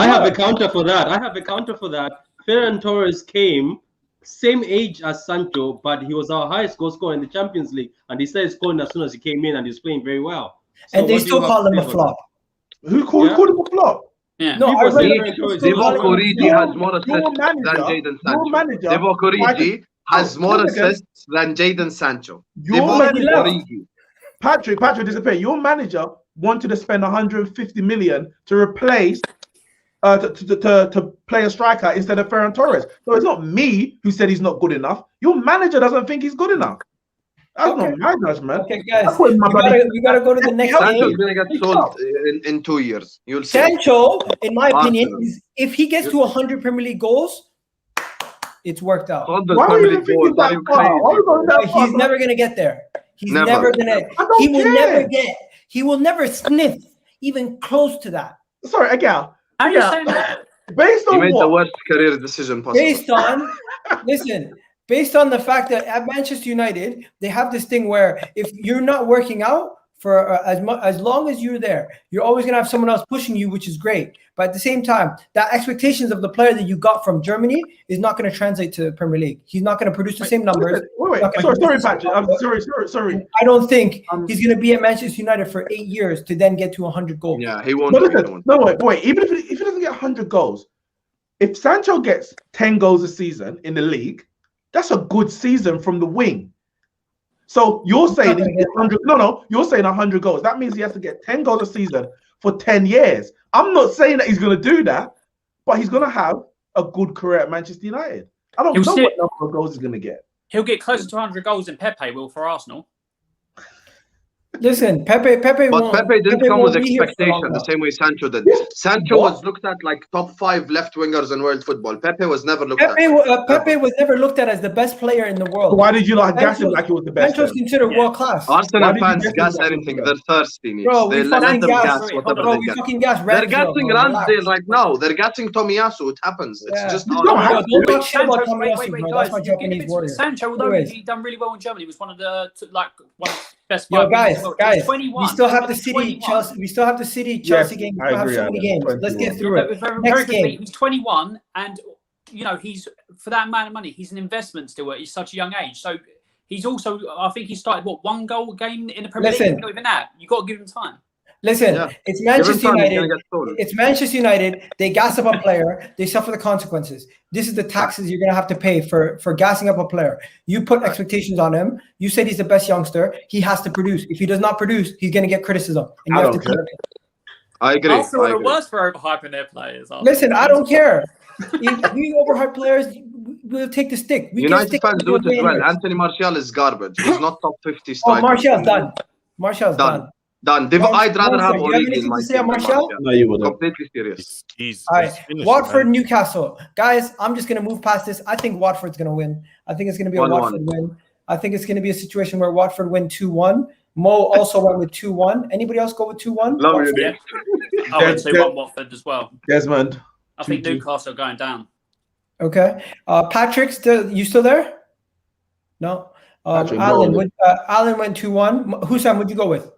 have a counter for that. Ferran Torres came same age as Sancho, but he was our highest goal scorer in the Champions League, and he started scoring as soon as he came in, and he was playing very well. So and they still call him a flop. Who called him a flop? Yeah. No, I read Divock Origi has more assists your than manager, Jadon your Sancho. manager, Divock Origi has more Hooligans. assists than Jadon Sancho. Your Divock manager, Origi. Patrick disappear. Your manager wanted to spend 150 million to replace to play a striker instead of Ferran Torres. So it's not me who said he's not good enough. Your manager doesn't think he's good enough. That's not my judgment. Okay, guys, we gotta go to the next Sancho's game. gonna get sold in 2 years. You'll see. Sancho, in my opinion, Arsenal. is if he gets to 100 Premier League goals, it's worked out. Why are you thinking that far? Why are you going that far? He's never gonna get there. He's Never. never gonna. I don't He will care. never get. He will never sniff even close to that. Sorry, again. How are you saying that? Based He on made the what? worst career decision possible. Based on the fact that at Manchester United they have this thing where if you're not working out for as long as you're there, you're always gonna have someone else pushing you, which is great. But at the same time, that expectations of the player that you got from Germany is not going to translate to the Premier League. He's not going to produce the same numbers. Wait. Sorry, Patrick. I'm sorry. I don't think he's going to be at Manchester United for 8 years to then get to 100 goals. Yeah, he won't. No, listen, no, wait. Even if he doesn't get 100 goals, if Sancho gets 10 goals a season in the league, that's a good season from the wing. So you're saying 100? No, you're saying 100 goals. That means he has to get 10 goals a season for 10 years. I'm not saying that he's going to do that, but he's going to have a good career at Manchester United. I don't know what number of goals he's going to get. He'll get closer to 100 goals than Pepe will for Arsenal. Listen, Pepe didn't come with won't be here for expectation long the now. same way Sancho did. Sancho was looked at like top 5 left wingers in world football. Pepe was never looked at. Pepe was never looked at as the best player in the world. So why did you not gas him like he was the best? Sancho's considered world class. Arsenal fans gas anything. They're thirsty. Bro, they we let fucking them gas. gas whatever they We get. fucking gas. They're gassing Ramsdale right now. They're gassing Tomiyasu. It happens. It's just You don't have to. Don't talk shit about Sancho, Tomiyasu, bro. That's my Japanese warrior. Sancho, although Anyways. he done really well in Germany, was one of the best. Yo, guys, He was guys, 21. we still have the City 21. Chelsea. We still have the City Chelsea game. We I still have agree, so many Adam. games. Let's get 21. through it. Very Next quickly, game. he's 21, and he's for that amount of money, he's an investment still at such a young age. So he's also, I think he started 1 goal a game in the Premier League. Not even that. You got to give him time. Listen, it's Manchester United. United. It's Manchester United. They gas up a player. They suffer the consequences. This is the taxes you're going to have to pay for gassing up a player. You put expectations on him. You said he's the best youngster. He has to produce. If he does not produce, he's going to get criticism. And you have to keep it. I agree. Arsenal are the worst for overhyping their players. Listen, I don't care. If we overhype players, we'll take the stick. United fans do it as well. Anthony Martial is garbage. He's not top 50 striker. Oh, Martial's done. Martial's done. Done. I'd rather have Origi in my team. Martial? No, you wouldn't. Completely serious. All right, Watford, Newcastle. Guys, I'm just going to move past this. I think Watford's going to win. I think it's going to be a 1-1. Watford win. I think it's going to be a situation where Watford win 2-1. Mo also went with 2-1. Anybody else go with 2-1? Love you, Nick. I went 2-1 Watford as well. Desmond. I think Newcastle are going down. Okay. Patrick, you still there? No. Alan went 2-1. Hussam, what'd you go with?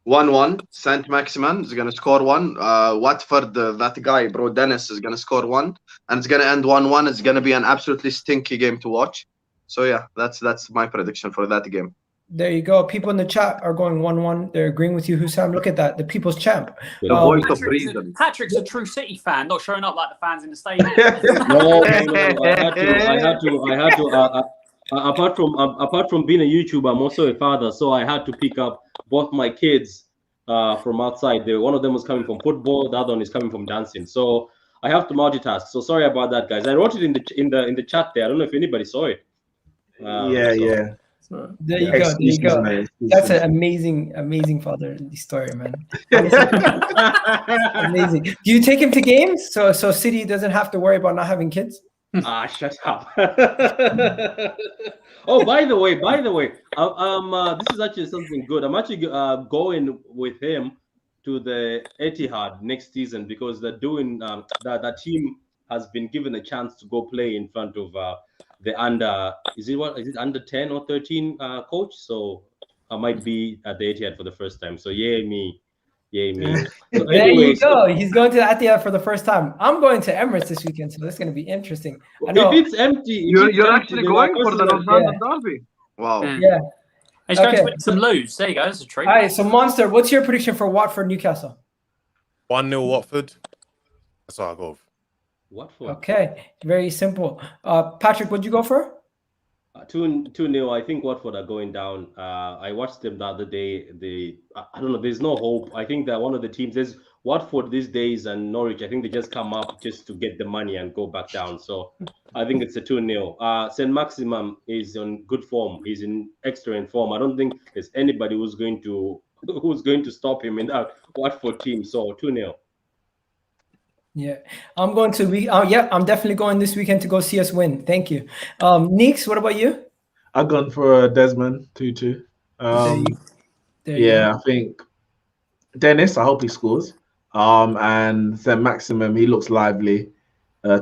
1-1. Saint Maximin is gonna score 1. Watford, that guy, bro, Dennis is gonna score 1, and it's gonna end 1-1. It's gonna be an absolutely stinky game to watch. So yeah, that's my prediction for that game. There you go. People in the chat are going 1-1. They're agreeing with you, Hussam. Look at that. The people's champ. The voice of reason. Patrick's a true City fan, not showing up like the fans in the stadium. No, I had to. Apart from being a YouTuber, I'm also a father, so I had to pick up both my kids from outside. One of them was coming from football, the other one is coming from dancing. So I have to multitask. So sorry about that, guys. I wrote it in the chat there. I don't know if anybody saw it. Yeah. There you go. There you go. That's an amazing father story, man. Amazing. Do you take him to games so City doesn't have to worry about not having kids? Shut up. Oh, by the way, this is actually something good. I'm actually going with him to the Etihad next season because they're doing that team has been given a chance to go play in front of the under is it under 10 or 13 coach. So I might be at the Etihad for the first time. So yay me. So there you go. He's going to the Etihad for the first time. I'm going to Emirates this weekend, so that's going to be interesting. I know. If it's empty, you're actually going for the North London derby. Wow. Yeah. He's going to win some lose. There you go. That's a treat. All right. So Monster, what's your prediction for Watford Newcastle? 1-0 Watford. That's all I go with. Watford. Okay, very simple. Patrick, what'd you go for? 2-0. I think Watford are going down. I watched them the other day. I don't know. There's no hope. I think that one of the teams is Watford these days and Norwich. I think they just come up just to get the money and go back down. So I think it's a 2-0. St. Maximum is on good form. He's in excellent form. I don't think there's anybody who's going to stop him in that Watford team. So 2-0. Yeah, I'm going to be. I'm definitely going this weekend to go see us win. Thank you. Neeks, what about you? I've gone for Desmond 2-2. I think Dennis. I hope he scores. And St. Maximum, he looks lively.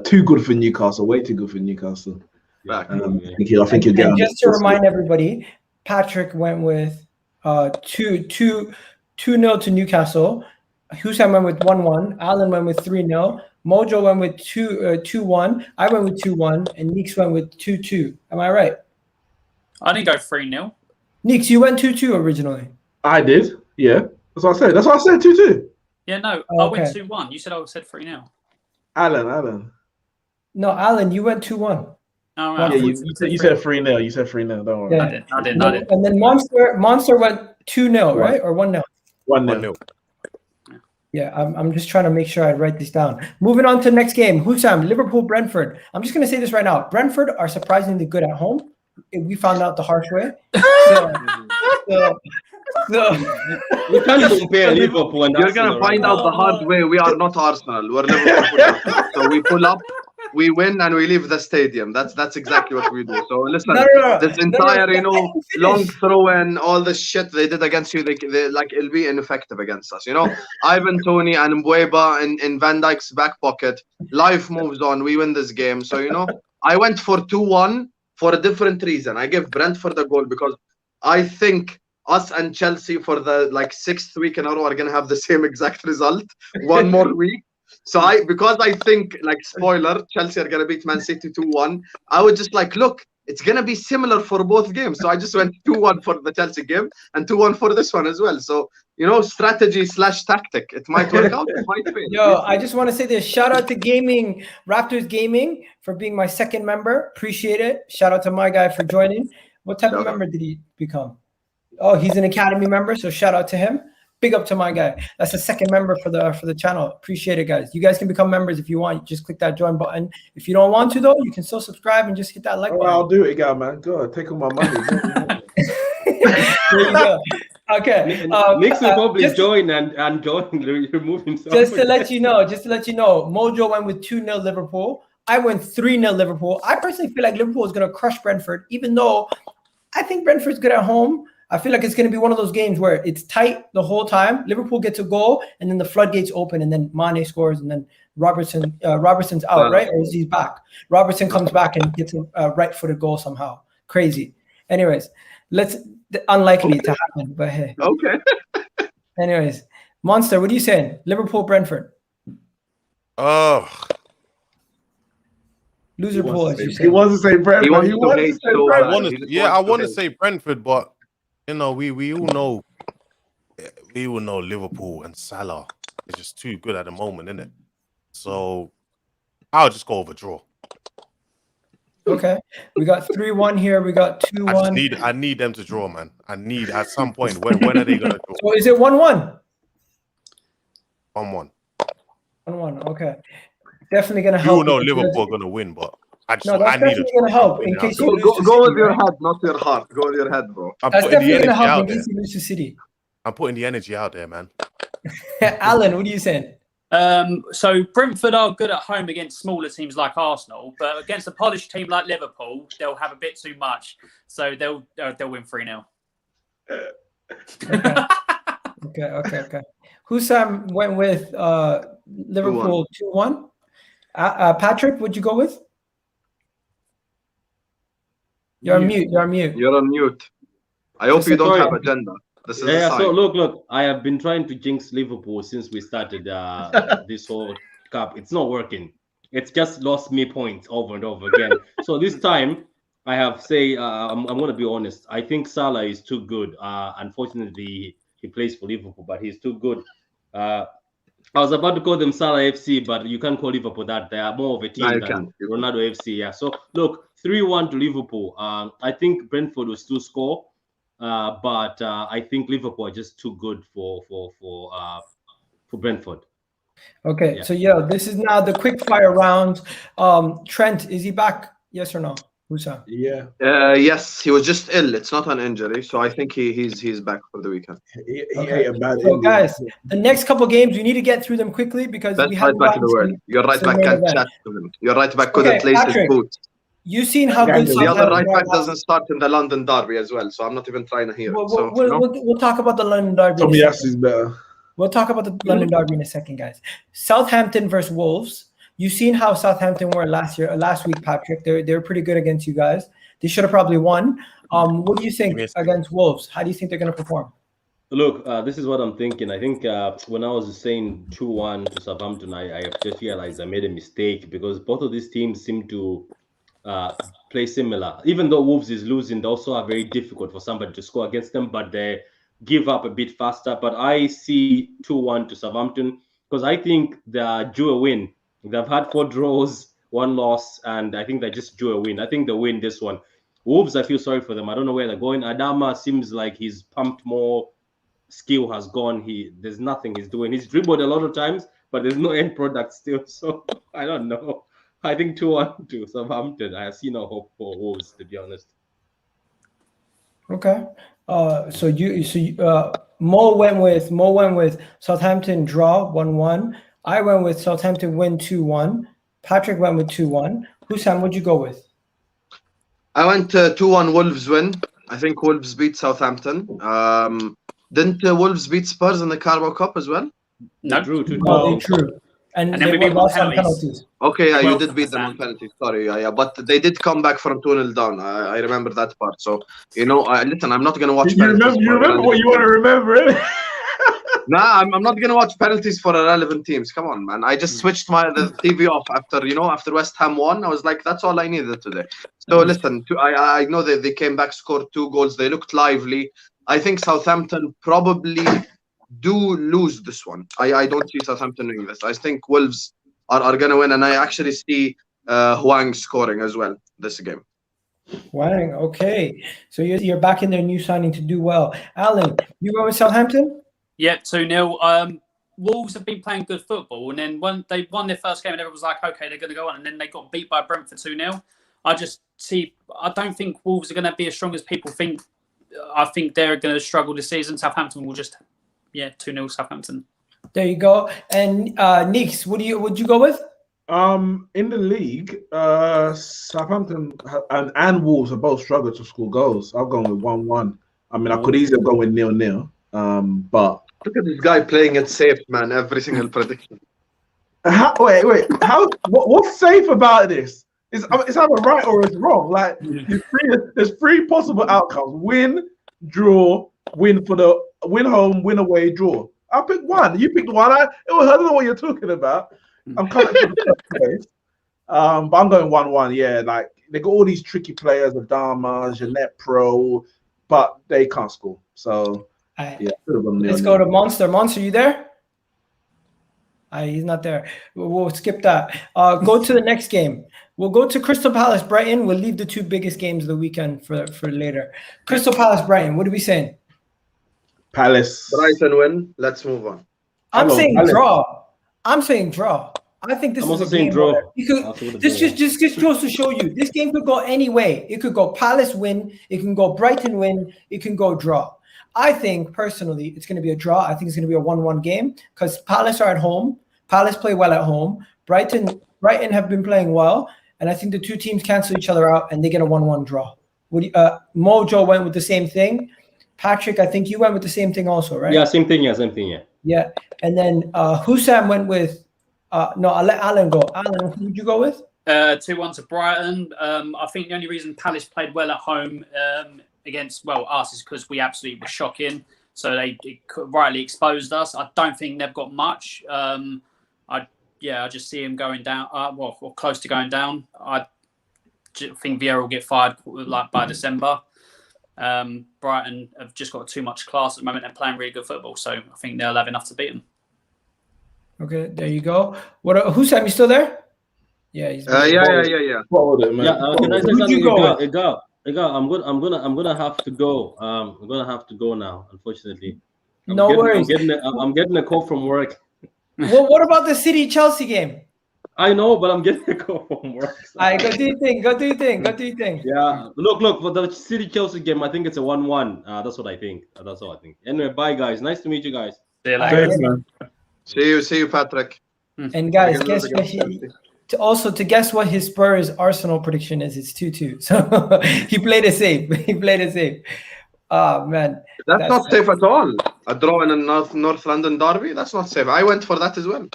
Too good for Newcastle. Way too good for Newcastle. I think he'll get. And just to remind everybody, Patrick went with 2-0 to Newcastle. Husam went with 1-1. Alan went with 3-0. Mojo went with 2-1. I went with 2-1, and Neeks went with 2-2. Am I right? I didn't go 3-0. Neeks, you went 2-2 originally. I did. Yeah, that's what I said. That's what I said. 2-2. Yeah, no, I went 2-1. You said I said 3-0. Alan. No, Alan, you went 2-1. Oh, right. Yeah, you said 3-0. You said 3-0. Don't worry. Yeah. I did. And then Monster went 2-0, right? Or 1-0? 1-0. Yeah, I'm just trying to make sure I write this down. Moving on to the next game. Husam, Liverpool, Brentford. I'm just going to say this right now. Brentford are surprisingly good at home. We found out the harsh way. You can't compare Liverpool and You're going to find out the hard way. We are not Arsenal. We're Liverpool. So we pull up, we win, and we leave the stadium. That's exactly what we do. So listen, this entire long throw and all the shit they did against you, they like it'll be ineffective against us. Ivan Toney and Mbueba in Van Dijk's back pocket. Life moves on. We win this game. So I went for 2-1 for a different reason. I give Brentford a goal because I think us and Chelsea for the 6th week in a row are gonna have the same exact result. One more week. So because I think, spoiler, Chelsea are gonna beat Man City 2-1. I would just look, it's gonna be similar for both games. So I just went 2-1 for the Chelsea game and 2-1 for this one as well. So strategy/tactic. It might work out. It might fail. Yo, I just want to say this. Shout out to Raptors Gaming for being my second member. Appreciate it. Shout out to my guy for joining. What type of member did he become? Oh, he's an Academy member. So shout out to him. Big up to my guy. That's the second member for the channel. Appreciate it, guys. You guys can become members if you want. Just click that join button. If you don't want to, though, you can still subscribe and just hit that like button. I'll do it again, man. Go take all my money. There you go. Okay. Nick will probably join and remove himself. Just to let you know, Mojo went with 2-0 Liverpool. I went 3-0 Liverpool. I personally feel like Liverpool is going to crush Brentford, even though I think Brentford's good at home. I feel like it's going to be one of those games where it's tight the whole time. Liverpool gets a goal, and then the floodgates open, and then Mane scores, and then Robertson's out, right? Or is he back? Robertson comes back and gets a right-footed goal somehow. Crazy. Anyways, unlikely to happen, but hey. Okay. Anyways, Monster, what are you saying? Liverpool, Brentford. Oh. Loser pool, as you said. He wants to say Brentford. I want to say Brentford, but we all know Liverpool and Salah is just too good at the moment, isn't it? So I'll just go over draw. Okay, we got 3-1 here. We got 2-1. I need them to draw, man. I need at some point. When are they gonna draw? So is it 1-1? 1-1. 1-1. Okay, definitely gonna help. You know Liverpool are gonna win, but that's definitely gonna help in case you go with your head, not your heart. Go with your head, bro. That's definitely gonna help in case you lose to City. I'm putting the energy out there, man. Alan, what are you saying? So Brentford are good at home against smaller teams like Arsenal, but against a polished team like Liverpool, they'll have a bit too much. So they'll win 3-0. Okay. Husam went with Liverpool 2-1. Patrick, what'd you go with? You're on mute. You're on mute. I hope you don't have agenda. This is so look, I have been trying to jinx Liverpool since we started this whole cup. It's not working. It's just lost me points over and over again. So this time I have I'm going to be honest. I think Salah is too good. Unfortunately, he plays for Liverpool, but he's too good. I was about to call them Salah FC, but you can't call Liverpool that. They are more of a team than Ronaldo FC. Yeah. So look, 3-1 to Liverpool. I think Brentford will still score, but I think Liverpool are just too good for Brentford. Okay, so this is now the quick fire round. Trent, is he back? Yes or no? Hussam? Yeah. Yes, he was just ill. It's not an injury, so I think he's back for the weekend. He ate a bad So Indian. guys, the next couple games, we need to get through them quickly because Best we have right back in the world. Your right back can't chat to him. Your right back couldn't lace his boots. You've seen how good The other right back are. doesn't start in the London derby as well, so I'm not even trying to hear it. We'll talk about the London derby. Tomiyasu is better. We'll talk about the London derby in a second, guys. Southampton versus Wolves. You've seen how Southampton were last week, Patrick. They were pretty good against you guys. They should have probably won. What do you think against Wolves? How do you think they're going to perform? Look, this is what I'm thinking. I think when I was saying 2-1 to Southampton, I just realized I made a mistake because both of these teams seem to play similar. Even though Wolves is losing, they also are very difficult for somebody to score against them, but they give up a bit faster. But I see 2-1 to Southampton because I think they're due a win. They've had 4 draws, 1 loss, and I think they're just due a win. I think they'll win this one. Wolves, I feel sorry for them. I don't know where they're going. Adama seems like he's pumped more. Skill has gone. There's nothing he's doing. He's dribbled a lot of times, but there's no end product still. So I don't know. I think 2-1 to Southampton. I see no hope for Wolves, to be honest. Okay. Mo went with Southampton draw 1-1. I went with Southampton win 2-1. Patrick went with 2-1. Hussam, what'd you go with? I went 2-1 Wolves win. I think Wolves beat Southampton. Didn't Wolves beat Spurs in the Carabao Cup as well? No, drew. They drew. And then they we beat lost on penalties. penalties. Okay, yeah, Well, you did beat them on penalties. Sorry, yeah, but they did come back from 2-0 down. I remember that part. So, listen, I'm not going to watch penalties. You remember what you want to remember, innit? Nah, I'm not going to watch penalties for irrelevant teams. Come on, man. I just switched the TV off after West Ham won. I was like, that's all I needed today. So, listen, I know that they came back, scored 2 goals. They looked lively. I think Southampton probably do lose this one. I don't see Southampton winning this. I think Wolves are going to win, and I actually see Hwang scoring as well this game. Hwang, okay. So you're back in their new signing to do well. Alan, you go with Southampton? Yeah, 2-0. Wolves have been playing good football, and then when they won their first game, and everyone was like, okay, they're going to go on, and then they got beat by Brentford 2-0. I don't think Wolves are going to be as strong as people think. I think they're going to struggle this season. Southampton will just, 2-0 Southampton. There you go. And Neeks, would you go with? In the league, Southampton and Wolves have both struggled to score goals. I've gone with 1-1. I mean, I could easily go with 0-0. But look at this guy playing it safe, man. Every single prediction. Wait. What's safe about this? It's either right or it's wrong. Like there's 3 possible outcomes: win, draw, win home, win away, draw. I picked one. You picked one. I don't know what you're talking about. I'm coming to the first place. But I'm going 1-1. Yeah, like they got all these tricky players, Adama, Jeanette Pro, but they can't score. So let's go to Monster. Monster, you there? He's not there. We'll skip that. Go to the next game. We'll go to Crystal Palace, Brighton. We'll leave the 2 biggest games of the weekend for later. Crystal Palace, Brighton. What are we saying? Palace. Brighton win. Let's move on. I'm saying draw. I think this is a game draw. This just goes to show you this game could go any way. It could go Palace win. It can go Brighton win. It can go draw. I think personally it's going to be a draw. I think it's going to be a 1-1 game because Palace are at home. Palace play well at home. Brighton have been playing well, and I think the 2 teams cancel each other out and they get a 1-1 draw. Mojo went with the same thing. Patrick, I think you went with the same thing also, right? Yeah, same thing. Yeah, and then Hussam went with no. I'll let Alan go. Alan, who did you go with? 2-1 to Brighton. I think the only reason Palace played well at home against us is because we absolutely were shocking. So they rightly exposed us. I don't think they've got much. I just see him going down. Or close to going down. I think Vieira will get fired by December. Brighton have just got too much class at the moment and playing really good football. So I think they'll have enough to beat them. Okay, there you go. What? Husam, you still there? Yeah, he's. Yeah. What would it, man? Yeah, can I say Who'd something? you go with? I'm gonna have to go. I'm gonna have to go now. Unfortunately, No worries. I'm getting a call from work. Well, what about the City Chelsea game? I know, but I'm getting a call from work. So. All right, go do your thing. Go do your thing. Go do your thing. Yeah, look for the City Chelsea game. I think it's a 1-1. That's what I think. That's all I think. Anyway, bye guys. Nice to meet you guys. See you All later. right, Thanks, man. See you, Patrick. and guys, Again, guess again, what to guess what his Spurs Arsenal prediction is. It's 2-2. So he played it safe. He played it safe. Oh man, That's not safe at all. A draw in a North London derby. That's not safe. I went for that as well.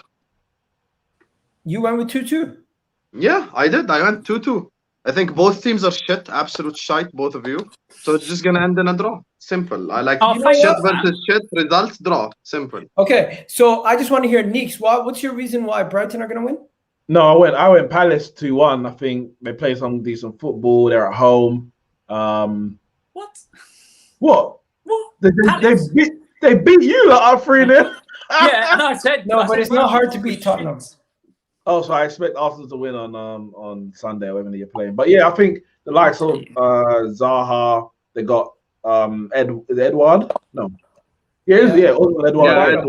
You went with 2-2. Yeah, I did. I went 2-2. I think both teams are shit, absolute shite, both of you. So it's just gonna end in a draw. Simple. I like Oh, shit thanks, man. versus shit. Results draw. Simple. Okay, so I just want to hear Neeks. What's your reason why Brighton are gonna win? No, I went Palace 2-1. I think they play some decent football. They're at home. What? What? What? They beat you like 3-0. Yeah, and I said No, but it's not hard to beat Tottenham. Oh, so I expect Arsenal to win on Sunday or whenever you're playing. But yeah, I think the likes of Zaha, they got Edward. No. Yeah, also Edward. Yeah,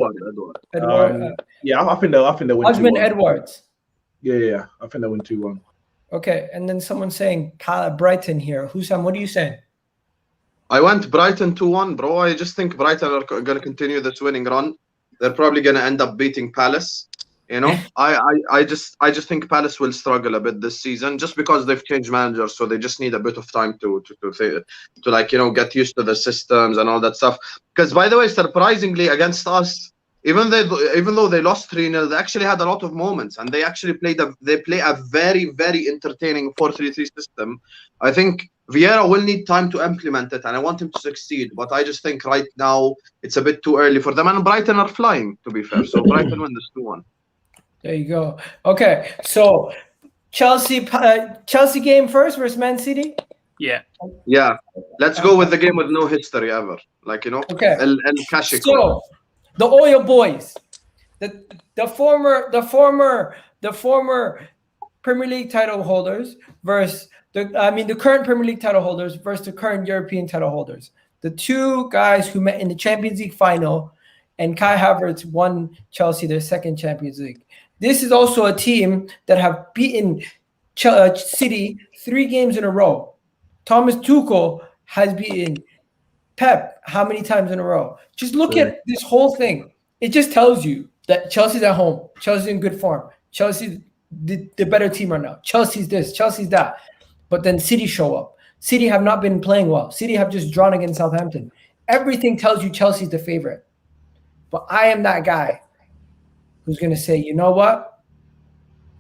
Edward. Yeah, I think they'll win. Osman 2-1. Edwards. Yeah. I think they'll win 2-1. Okay, and then someone's saying Brighton here. Husam, what are you saying? I went Brighton 2-1, bro. I just think Brighton are going to continue this winning run. They're probably going to end up beating Palace. You know, I just think Palace will struggle a bit this season just because they've changed managers, so they just need a bit of time to like, you know, get used to the systems and all that stuff. Because by the way, surprisingly against us, even though they lost 3-0, they actually had a lot of moments, and they actually play a very, very entertaining 4-3-3 system. I think Vieira will need time to implement it, and I want him to succeed. But I just think right now it's a bit too early for them, and Brighton are flying, to be fair. So Brighton win this 2-1. There you go. Okay, so Chelsea game first versus Man City. Yeah. Let's go with the game with no history ever. Like, you know, Okay. El Clasico. So the Oil Boys, the former Premier League title holders versus the current Premier League title holders versus the current European title holders. The two guys who met in the Champions League final, and Kai Havertz won Chelsea their second Champions League. This is also a team that have beaten City 3 games in a row. Thomas Tuchel has beaten Pep how many times in a row? Just look at this whole thing. It just tells you that Chelsea's at home. Chelsea's in good form. Chelsea's the better team right now. Chelsea's this, Chelsea's that. But then City show up. City have not been playing well. City have just drawn against Southampton. Everything tells you Chelsea's the favorite. But I am that guy who's going to say, you know what?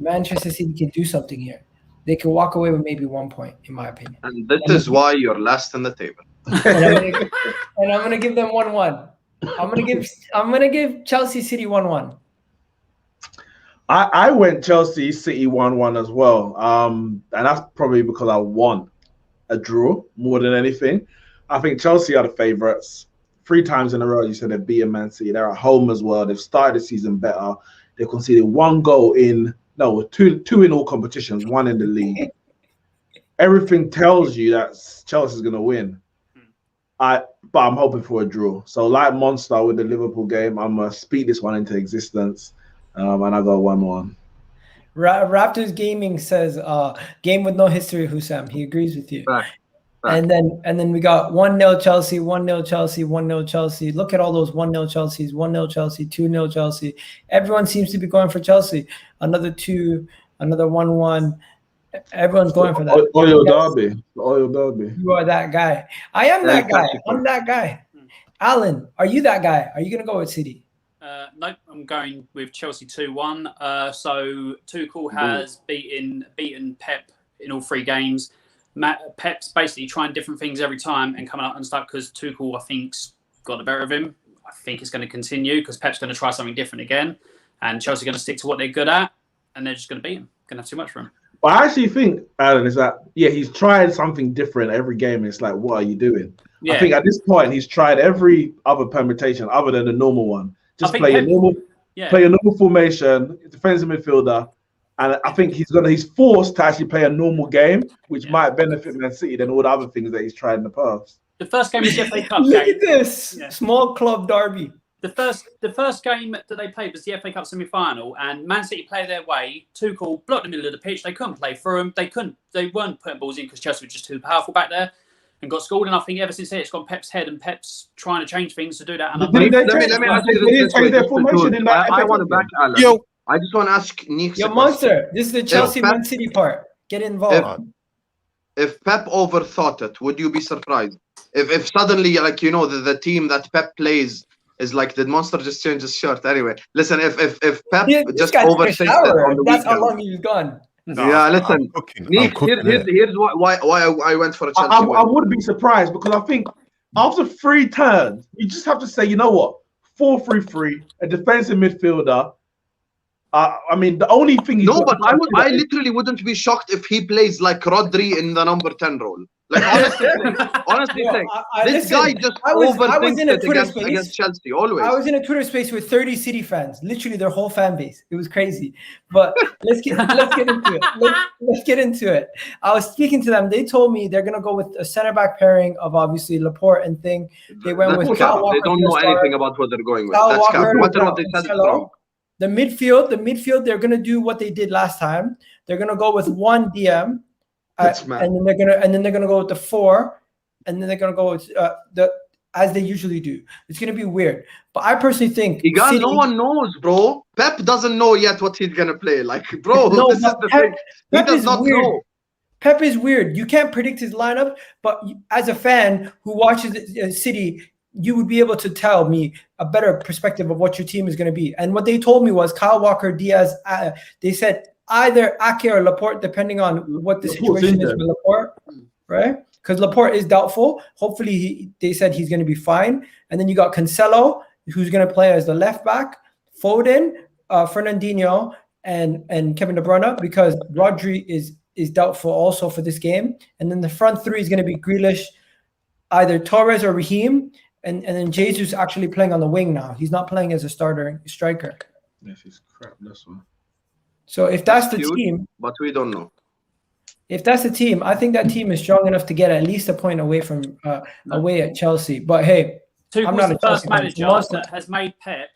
Manchester City can do something here. They can walk away with maybe 1 point, in my opinion. And this is why you're last in the table. And I'm going to give them 1-1. I'm going to give Chelsea City 1-1. I went Chelsea City 1-1 as well. And that's probably because I want a draw more than anything. I think Chelsea are the favourites. 3 times in a row, you said they've beaten Man City. They're at home as well. They've started the season better. They conceded 1 goal two in all competitions, 1 in the league. Everything tells you that Chelsea's going to win. But I'm hoping for a draw. So like Monster with the Liverpool game, I'm going to speed this one into existence. And I go 1-1. Raptors Gaming says, game with no history, Husam. He agrees with you. Right. And then we got 1-0 Chelsea, 1-0 Chelsea, 1-0 Chelsea. Look at all those 1-0 Chelseas, 1-0 Chelsea, 2-0 Chelsea. Everyone seems to be going for Chelsea. Another 2, another 1-1. Everyone's going for that. Oil Derby. You are that guy. I am that guy. I'm that guy. Alan, are you that guy? Are you going to go with City? Nope, I'm going with Chelsea 2-1. So Tuchel has beaten Pep in all 3 games. Pep's basically trying different things every time and coming out and stuff because Tuchel, I think's got the better of him. I think it's going to continue because Pep's going to try something different again, and Chelsea are going to stick to what they're good at, and they're just going to beat him. Going to have too much for him. But I actually think, Alan, is that he's tried something different every game. It's like, what are you doing? Yeah. I think at this point he's tried every other permutation other than the normal one. Just play your normal. Yeah. play a normal formation, defensive midfielder, and I think he's forced to actually play a normal game, which might benefit Man City than all the other things that he's tried in the past. The first game was the FA Cup Look game. at this small club derby. The first game that they played was the FA Cup semi-final, and Man City played their way. Tuchel blocked the middle of the pitch. They couldn't play through them. They weren't putting balls in because Chelsea was just too powerful back there, and got scored. And I think ever since then, it's gone Pep's head, and Pep's trying to change things to do that. And let me ask you this. I want to back Alan. Yo. I just want to ask Nick. Yo, Monster, this is the Chelsea Man City part. Get involved. If Pep overthought it, would you be surprised? If suddenly, like, the team that Pep plays is like, did Monster just change his shirt? Anyway, listen, if Pep just overthinks it on the that's weekend, how long he's gone. Yeah, listen. Here's why I went for a Chelsea win. I would be surprised because I think after 3 turns, you just have to say, you know what, 4-3-3, a defensive midfielder. I mean, the only thing. But I literally wouldn't be shocked if he plays like Rodri in the number 10 role. Like, honestly, this guy just overthinks it against Chelsea always. I was in a Twitter space with 30 City fans, literally their whole fan base. It was crazy. But let's get into it. Let's get into it. I was speaking to them. They told me they're gonna go with a center back pairing of obviously Laporte and Thing. They went with Kyle Walker. They don't know anything about what they're going with. That's cap. What they said is wrong. The midfield, they're gonna do what they did last time. They're gonna go with one DM, and then they're gonna go with the 4, and then they're gonna go with as they usually do. It's gonna be weird, but I personally think no one knows, bro. Pep doesn't know yet what he's gonna play. Like, bro, this is the thing. He does not know. Pep is weird. You can't predict his lineup, but as a fan who watches City, you would be able to tell me a better perspective of what your team is going to be. And what they told me was Kyle Walker, Diaz, they said either Ake or Laporte, depending on what the situation is with Laporte, right? Because Laporte is doubtful. Hopefully, they said he's going to be fine. And then you got Cancelo, who's going to play as the left back, Foden, Fernandinho, and Kevin De Bruyne, because Rodri is doubtful also for this game. And then the front 3 is going to be Grealish, either Torres or Raheem. And then Jesus actually playing on the wing now. He's not playing as a starter striker. Yes, he's crap. That's one. So if that's the team, but we don't know. If that's the team, I think that team is strong enough to get at least a point away from away at Chelsea. But hey, I'm not the first manager that has made Pep.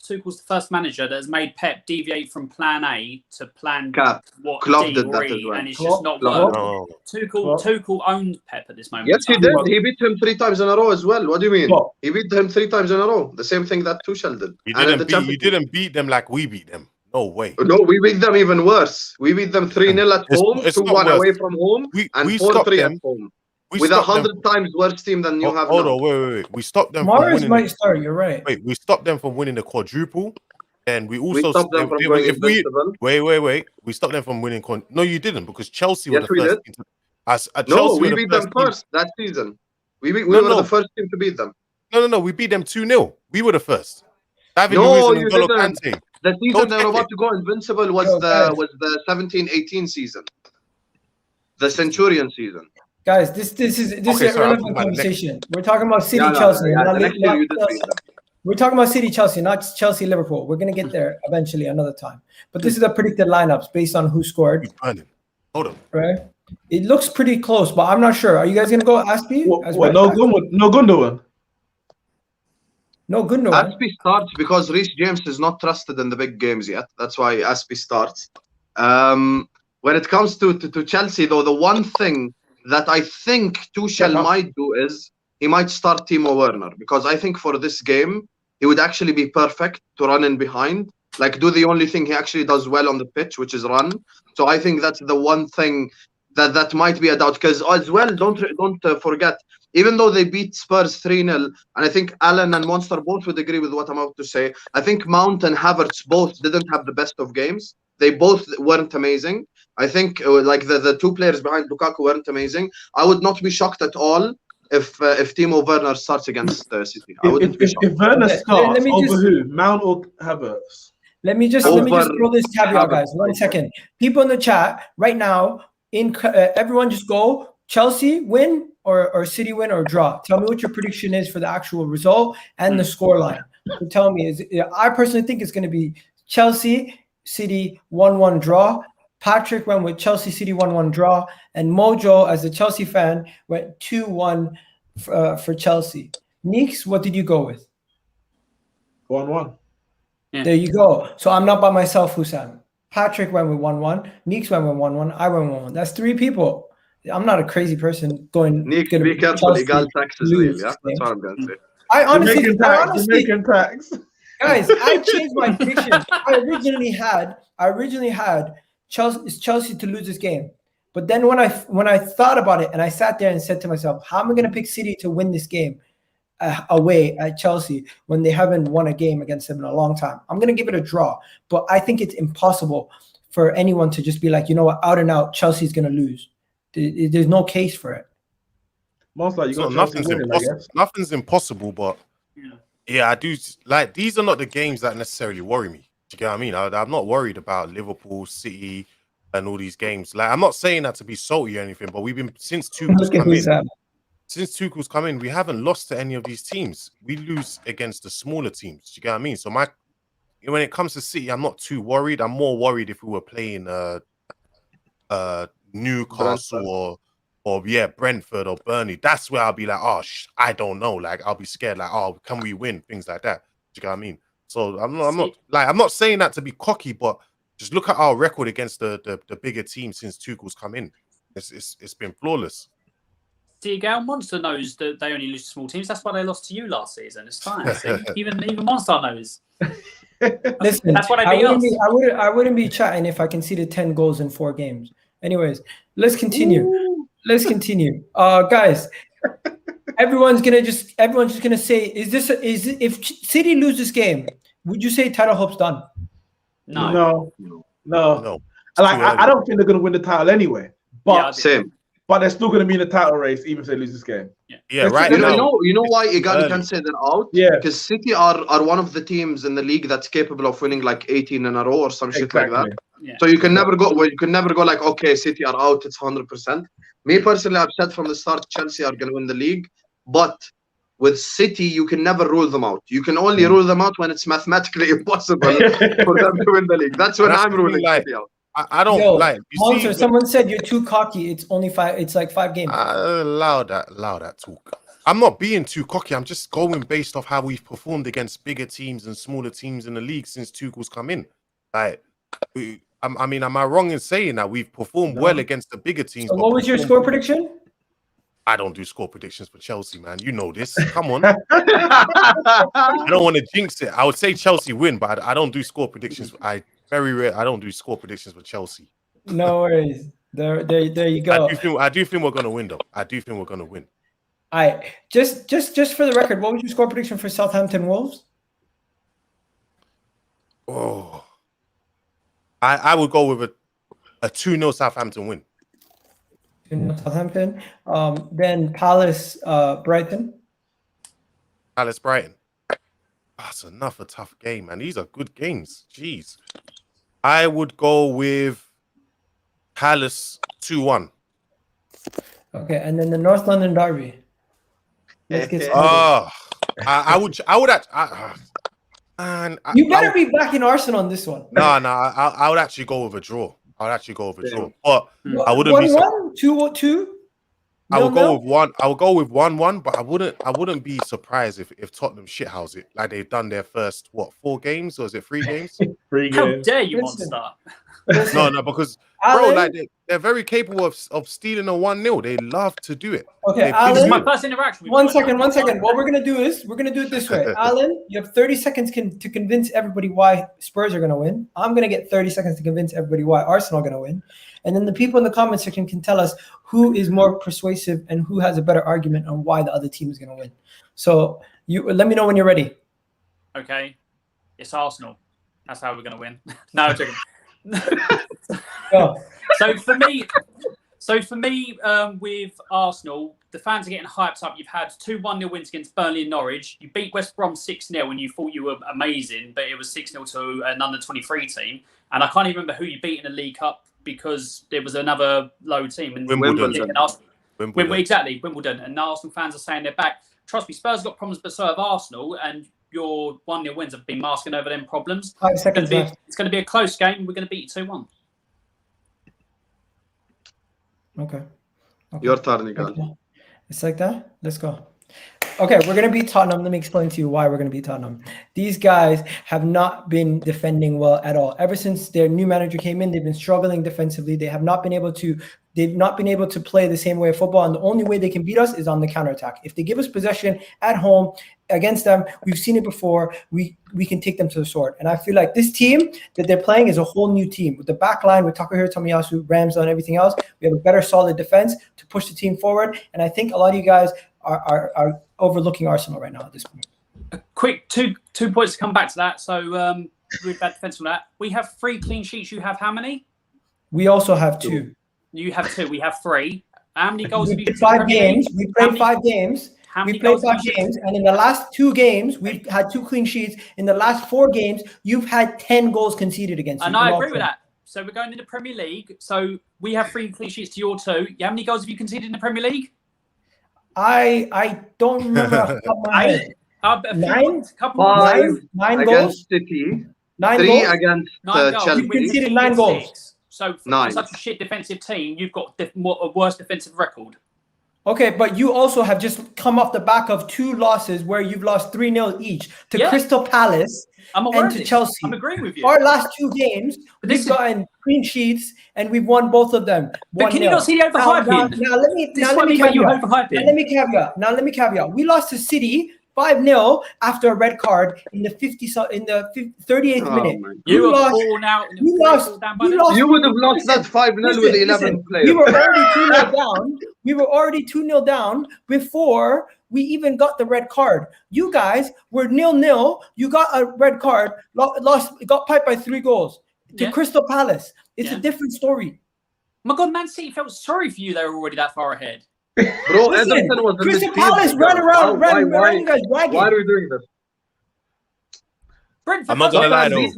Tuchel's the first manager that has made Pep deviate from Plan A to Plan what Klopp D did or that E, as well. and it's just not worked. No. Tuchel owned Pep at this moment. Yes, he did. He beat him 3 times in a row as well. What do you mean? He beat him 3 times in a row. The same thing that Tuchel did. You didn't beat them like we beat them. No way. No, we beat them even worse. We beat them 3-0 at home, 2-1 away from home, and 4-3 at home. With 100 times worse team than you have. Hold on, wait. We stopped them from winning. Might start, you're right. Wait, we stopped them from winning the quadruple. And we also stopped them from going invincible. Wait. We stopped them from winning. No, you didn't, because Chelsea were the first team to, no, we beat them first that season. We were the first team to beat them. No. We beat them 2-0. We were the first. No, you didn't. The season they were about to go invincible was the 17-18 season. The Centurion season. Guys, this is a relevant conversation. We're talking about City, Chelsea. We're talking about City, Chelsea, not Chelsea, Liverpool. We're going to get there eventually another time. But this is the predicted lineups based on who scored. Hold on. Right? It looks pretty close, but I'm not sure. Are you guys going to go Aspie? No Gundogan. No Gundogan. Aspie starts because Reece James is not trusted in the big games yet. That's why Aspie starts. When it comes to Chelsea, though, the one thing that I think Tuchel might do is he might start Timo Werner, because I think for this game, he would actually be perfect to run in behind, like do the only thing he actually does well on the pitch, which is run. So I think that's the one thing that might be a doubt, because as well, don't forget, even though they beat Spurs 3-0, and I think Alan and Monster both would agree with what I'm about to say, I think Mount and Havertz both didn't have the best of games. They both weren't amazing. I think like the 2 players behind Lukaku weren't amazing. I would not be shocked at all if Timo Werner starts against City. I wouldn't be shocked. If Werner starts, who? Mount or Havertz? Let me just throw this caveat, guys. 1 second. People in the chat right now, everyone just go Chelsea win or City win or draw. Tell me what your prediction is for the actual result and the score line. to tell me is I personally think it's going to be Chelsea City 1-1 draw. Patrick went with Chelsea City 1-1 draw, and Mojo, as a Chelsea fan, went 2-1 for Chelsea. Neeks, what did you go with? 1-1. Yeah. There you go. So I'm not by myself, Hussam. Patrick went with 1-1. Neeks went with 1-1. I went with 1-1. That's 3 people. I'm not a crazy person going. Neeks, be careful. Egal taxes, Neil. Yeah, that's what I'm gonna say. I honestly, Jamaican tax. guys, I changed my prediction. I originally had Chelsea to lose this game, but then when I thought about it and I sat there and said to myself, how am I going to pick City to win this game away at Chelsea when they haven't won a game against them in a long time? I'm going to give it a draw, but I think it's impossible for anyone to just be like, you know what, out and out, Chelsea's going to lose. There's no case for it. Most likely, nothing's impossible, but yeah, I do like these are not the games that necessarily worry me. Do you get what I mean? I'm not worried about Liverpool, City, and all these games. Like, I'm not saying that to be salty or anything, but we've been since Tuchel's come in, we haven't lost to any of these teams. We lose against the smaller teams. Do you get what I mean? So when it comes to City, I'm not too worried. I'm more worried if we were playing Newcastle or Brentford or Burnley. That's where I'll be like, oh, I don't know. Like, I'll be scared. Like, oh, can we win? Things like that. Do you get what I mean? So I'm not saying that to be cocky, but just look at our record against the bigger teams since Tuchel's come in. It's been flawless. See, Gal, Monster knows that they only lose to small teams. That's why they lost to you last season. It's fine. See? even Monster knows. Listen, that's what I wouldn't be chatting if I conceded 10 goals in 4 games. Anyways, let's continue. Ooh. Let's continue. Guys, everyone's just gonna say, if City lose this game, would you say title hope's done? No. Like, I don't think they're gonna win the title anyway. But same. But they're still gonna be in the title race even if they lose this game. Yeah, right. You know why Igali can say they're out? Yeah. Because City are one of the teams in the league that's capable of winning like 18 in a row or some shit like that. Yeah. So you can never go like, okay, City are out, it's 100%. Me personally, I've said from the start Chelsea are gonna win the league, but with City, you can never rule them out. You can only rule them out when it's mathematically impossible for them to win the league. That's when I'm ruling City out. I don't like. Monster, someone said you're too cocky. It's only 5. It's like 5 games. Allow that talk. I'm not being too cocky. I'm just going based off how we've performed against bigger teams and smaller teams in the league since Tuchel's come in. Like, I mean, am I wrong in saying that we've performed well against the bigger teams? So what was your score prediction? I don't do score predictions for Chelsea, man. You know this. Come on. I don't want to jinx it. I would say Chelsea win, but I don't do score predictions. I don't do score predictions for Chelsea. No worries. There you go. I do think we're gonna win, though. I do think we're gonna win. All right. Just for the record, what was your score prediction for Southampton Wolves? Oh, I would go with a 2-0 Southampton win. Southampton. Then Palace Brighton. Palace Brighton. That's enough a tough game, man. These are good games. Jeez. I would go with Palace 2-1. Okay, and then the North London Derby. Let's get started. I would you better be backing Arsenal on this one. No, I would actually go with a draw. But I wouldn't 1-1, 2-2. I would go with 1-1, but I wouldn't be surprised if Tottenham shithouse it like they've done their first 4 games, or is it 3 games? 3 games. How dare you, Monster? No, because bro, like they're very capable of stealing a 1-0. They love to do it. Okay, Alan, my first interaction with one second. What we're gonna do it this way. Alan, you have 30 seconds to convince everybody why Spurs are gonna win. I'm gonna get 30 seconds to convince everybody why Arsenal are gonna win. And then the people in the comment section can tell us who is more persuasive and who has a better argument on why the other team is gonna win. So you let me know when you're ready. Okay. It's Arsenal. That's how we're gonna win. No, I'm joking. So for me, with Arsenal, the fans are getting hyped up. You've had 2 1-0 wins against Burnley and Norwich. You beat West Brom 6-0 and you thought you were amazing, but it was 6-0 to an under-23 team. And I can't even remember who you beat in the League Cup because there was another low team. And Wimbledon. Exactly, Wimbledon. And Arsenal fans are saying they're back. Trust me, Spurs got problems, but so have Arsenal. And your 1-0 wins have been masking over them problems. 5 seconds left. It's going to be a close game. We're going to beat you 2-1. Okay. Your turn, Nigal. It's like that? Let's go. Okay, we're going to beat Tottenham. Let me explain to you why we're going to beat Tottenham. These guys have not been defending well at all. Ever since their new manager came in, they've been struggling defensively. They've not been able to play the same way of football, and the only way they can beat us is on the counterattack. If they give us possession at home against them, we've seen it before, we can take them to the sword. And I feel like this team that they're playing is a whole new team. With the back line, with Takahiro Tomiyasu, Ramsdale, and everything else, we have a better solid defense to push the team forward. And I think a lot of you guys are overlooking Arsenal right now at this point. A quick two points to come back to that. So with that defense from that, we have 3 clean sheets. You have how many? We also have 2. You have 2. We have 3. How many goals have you? 5 games. We played 5 games. We played 5 games, and in the last 2 games, we've had 2 clean sheets. In the last 4 games, you've had 10 goals conceded against you. And I agree with that. So we're going into the Premier League. So we have 3 clean sheets to your 2. How many goals have you conceded in the Premier League? I don't remember off the top of my head. 9? 9 goals. Against City. 9 3 goals. against 9 goals. Chelsea. You conceded 9 goals. So for 9. such a shit defensive team, you've got a worse defensive record. Okay, but you also have just come off the back of 2 losses where you've lost 3-0 each to Crystal Palace and to Chelsea. I'm agreeing with you. Our last 2 games, we've gotten clean sheets and we've won both of them. But can you not see the overhyping? Now let me caveat. We lost to City 5-0 after a red card in the 38th minute. You lost 4 now. You would have lost that 5-0 with 11 players. We were already 2-0 down. We were already 2-0 down before we even got the red card. You guys were 0-0. You got a red card, got piped by 3 goals to Crystal Palace. It's a different story. My God, Man City felt sorry for you. They were already that far ahead. Bro, listen, Crystal Palace ran around, you guys ragging. Why are we doing this? Brentford, I'm not gonna lie though. Wait,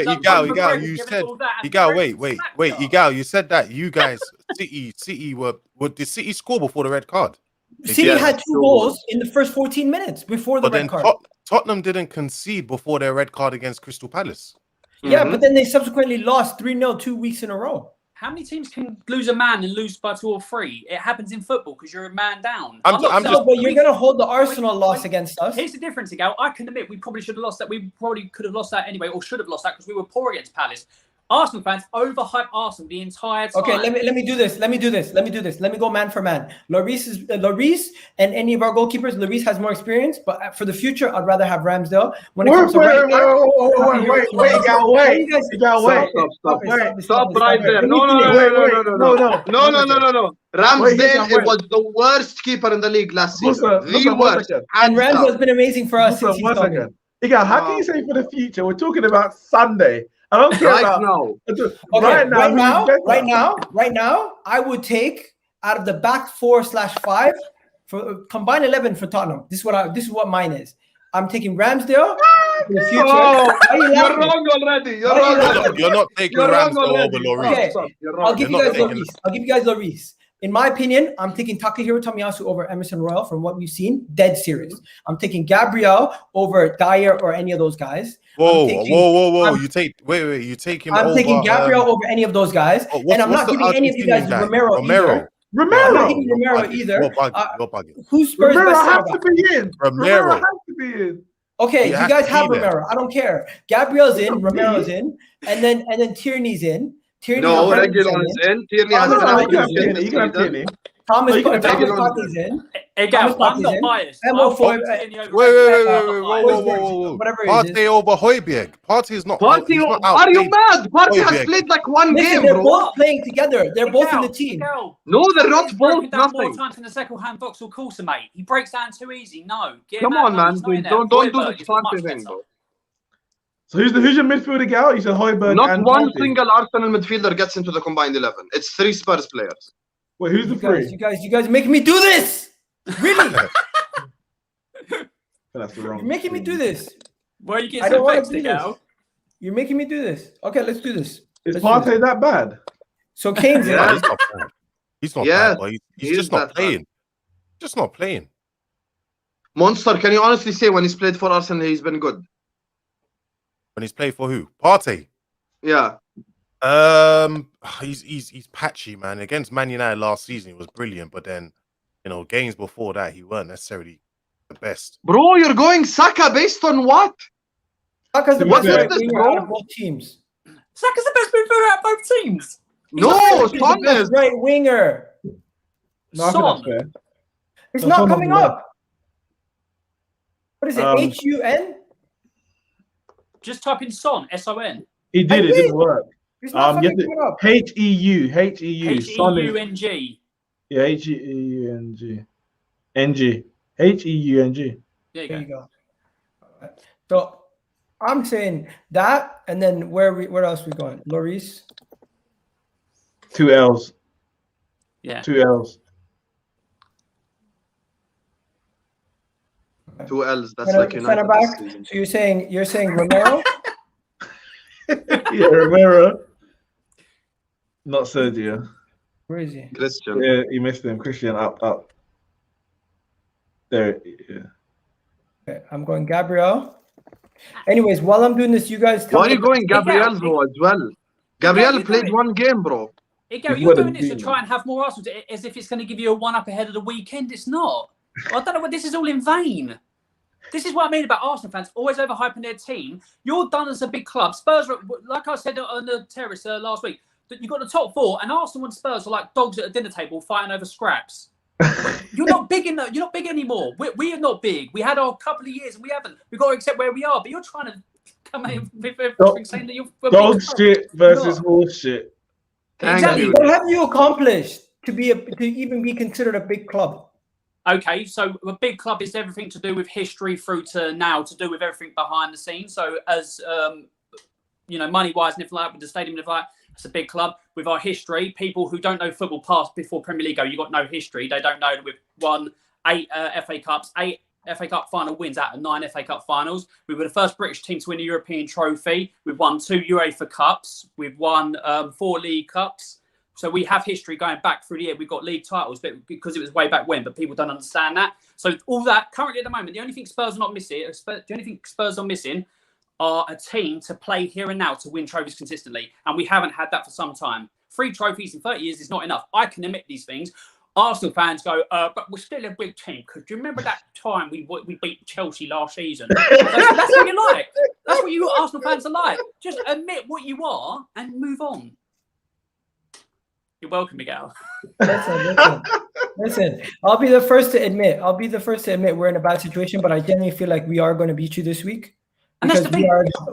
Igal, you said Igal, you said that you guys City were did City score before the red card? City had 2 goals in the first 14 minutes before the red card. Tottenham didn't concede before their red card against Crystal Palace. Yeah, but then they subsequently lost 3-0 2 weeks in a row. How many teams can lose a man and lose by 2 or 3? It happens in football because you're a man down. But you're going to hold the Arsenal loss against us. Here's the difference, Igal. I can admit we probably should have lost that. We probably could have lost that anyway, or should have lost that because we were poor against Palace. Arsenal fans overhype Arsenal the entire time. Okay, let me do this. Let me go man for man. Lloris and any of our goalkeepers. Lloris has more experience, but for the future, I'd rather have Ramsdale. When it comes to wait, Stop right there. No. Ramsdale, it was the worst keeper in the league last season. The worst. And Ramsdale has been amazing for us. One second. Igal, how can you say for the future? We're talking about Sunday. I don't care right now, I would take out of the back 4/5 for combined 11 for Tottenham. This is what mine is. I'm taking Ramsdale for the future. You're wrong already. You're not taking Ramsdale over Lloris. Okay, I'll give you guys Lloris. In my opinion, I'm taking Takahiro Tomiyasu over Emerson Royal from what we've seen. Dead serious. I'm taking Gabriel over Dyer or any of those guys. Whoa. You take him over. I'm taking Gabriel over any of those guys. And I'm not giving any of you guys Romero. I'm not giving Romero either. You're bugging. Who's Spurs' Romero best has to be in. Romero has to be in. Okay, you guys have Romero. I don't care. Gabriel's in, Romero's in, and then Tierney's in. No, Reguilon is in. Tierney has Tierney. Thomas Partey's in. Again, I'm not biased. Whoa. Partey over Højbjerg. Partey is not. Are you mad? Partey has played like 1 game, They're bro. both playing together. They're both in the team. No, they're not both. Nothing. More times in the second-hand box or Coulter, mate. He breaks down too easy. No. Come on, man. Don't do this Partey thing, bro. So who's your midfielder, Gal? You said Højbjerg. Not one single Arsenal midfielder gets into the combined 11. It's 3 Spurs players. Wait, who's the 3? You guys are making me do this. Really? That's the wrong. You're making me do this. Why are you getting so vexed, Gal? You're making me do this. Okay, let's do this. Is Partey that bad? So Kane's in. He's not bad, but he's just not playing. Just not playing. Monster, can you honestly say when he's played for Arsenal, he's been good? When he's played for who? Partey. Yeah. He's patchy, man. Against Man United last season, he was brilliant, but then, you know, games before that, he weren't necessarily the best. Bro, you're going Saka based on what? Saka's the What best is right this, winger bro? out of both teams. Saka's the best midfielder out of both teams. No, He's the Son best is. right winger. No, I think that's Son. fair. It's No, not Son coming on the up. What is it? HUN? Just type in Son, S-O-N. He did. It didn't work. It's not fucking yes, coming up. HEU. Son is H-E-U-N-G. yeah. HEUNG. NG. HEUNG. There There you you go. go. So I'm saying that, and then where else we going? Lloris. 2 L's. Yeah. 2 L's. 2 L's. That's like United Centre this back. season. So you're saying Romero? Yeah, Romero. Not Sergio. Where is he? Christian. Yeah, you missed him. Christian up. There. Yeah. Okay, I'm going Gabriel. Anyways, while I'm doing this, you guys tell Why are me. you going Gabriel, bro, as well? Gabriel played one game, bro. Igor, He's you're doing winning this to team. try and have more Arsenal as if it's going to give you a one-up ahead of the weekend. It's not. I don't know what this is all in vain. This is what I mean about Arsenal fans always overhyping their team. You're done as a big club. Spurs, like I said on the terrace last week, that you've got the top four, and Arsenal and Spurs are like dogs at a dinner table fighting over scraps. You're not big enough. You're not big anymore. We are not big. We had our couple of years, and we haven't. We've got to accept where we are. But you're trying to come in with saying that you're a Dog big club. shit versus horse shit. Thank Exactly. you. What have you accomplished to even be considered a big club? Okay, so a big club is everything to do with history through to now, to do with everything behind the scenes. So as money-wise and everything like that, with the stadium and everything like that, it's a big club. With our history, people who don't know football past before Premier League you got no history. They don't know that we've won 8 FA Cups, 8 FA Cup final wins out of 9 FA Cup finals. We were the first British team to win a European trophy. We've won 2 UEFA Cups. We've won 4 League Cups. So we have history going back through the year. We've got league titles, but because it was way back when, but people don't understand that. So all that currently at the moment, the only thing Spurs are missing are a team to play here and now to win trophies consistently. And we haven't had that for some time. 3 trophies in 30 years is not enough. I can admit these things. Arsenal fans go, but we're still a big team. Because do you remember that time we beat Chelsea last season? That's what you like. That's what you Arsenal fans are like. Just admit what you are and move on. You're welcome, Miguel. Listen. I'll be the first to admit we're in a bad situation, but I genuinely feel like we are going to beat you this week because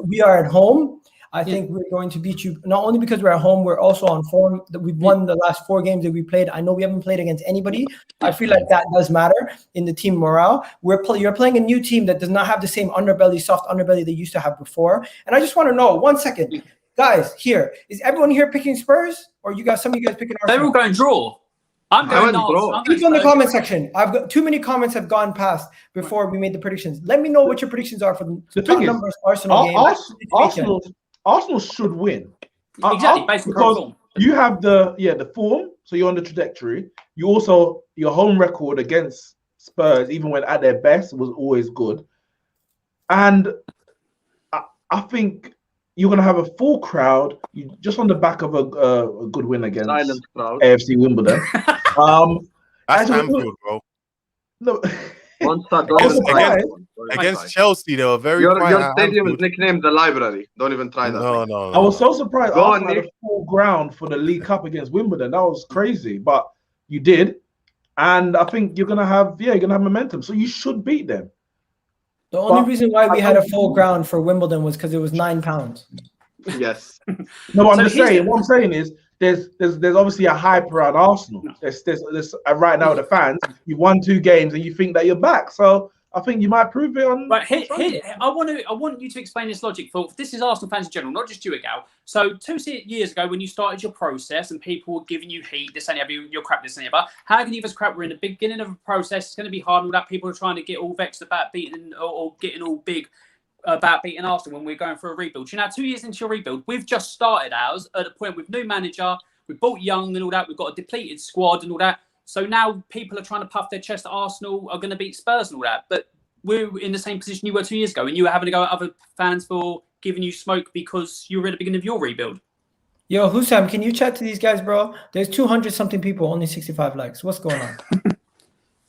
we are at home. I think we're going to beat you not only because we're at home, we're also on form. That we've won the last 4 games that we played. I know we haven't played against anybody. I feel like that does matter in the team morale. You're playing a new team that does not have the same soft underbelly they used to have before. And I just want to know, 1 second. Guys, is everyone here picking Spurs, or some of you guys picking Arsenal? They're all going draw. I'm going draw. People in the comment section. I've got too many comments have gone past before we made the predictions. Let me know what your predictions are for the Tottenham versus Arsenal game. Arsenal should win. Exactly, basically because you have the form, so you're on the trajectory. You also your home record against Spurs, even when at their best, was always good. And I think you're going to have a full crowd, just on the back of a good win against AFC Wimbledon. That's Anfield, bro. No. Against Chelsea, they were very. Your stadium is nicknamed the Library. Don't even try that. No. I was so surprised. Arsenal had a full ground for the League Cup against Wimbledon. That was crazy, but you did, and I think you're gonna have momentum. So you should beat them. The only reason why we had a full ground for Wimbledon was because it was £9. Yes. No, what I'm saying is there's obviously a hype around Arsenal. There's right now the fans. You won 2 games and you think that you're back. So I think you might prove it on. But I want you to explain this logic for this is Arsenal fans in general, not just you, Gal. So 2 years ago, when you started your process and people were giving you heat, this ain't ever your crap, this ain't ever. How can you give us crap? We're in the beginning of a process. It's going to be hard, and all that people are trying to get all vexed about beating or getting all big about beating Arsenal when we're going for a rebuild. You know, 2 years into your rebuild, we've just started ours at a point with new manager. We bought young and all that. We've got a depleted squad and all that. So now people are trying to puff their chest that Arsenal are going to beat Spurs and all that. But we're in the same position you were 2 years ago, and you were having to go at other fans for giving you smoke because you were at the beginning of your rebuild. Yo, Hussam, can you chat to these guys, bro? There's 200 something people, only 65 likes. What's going on?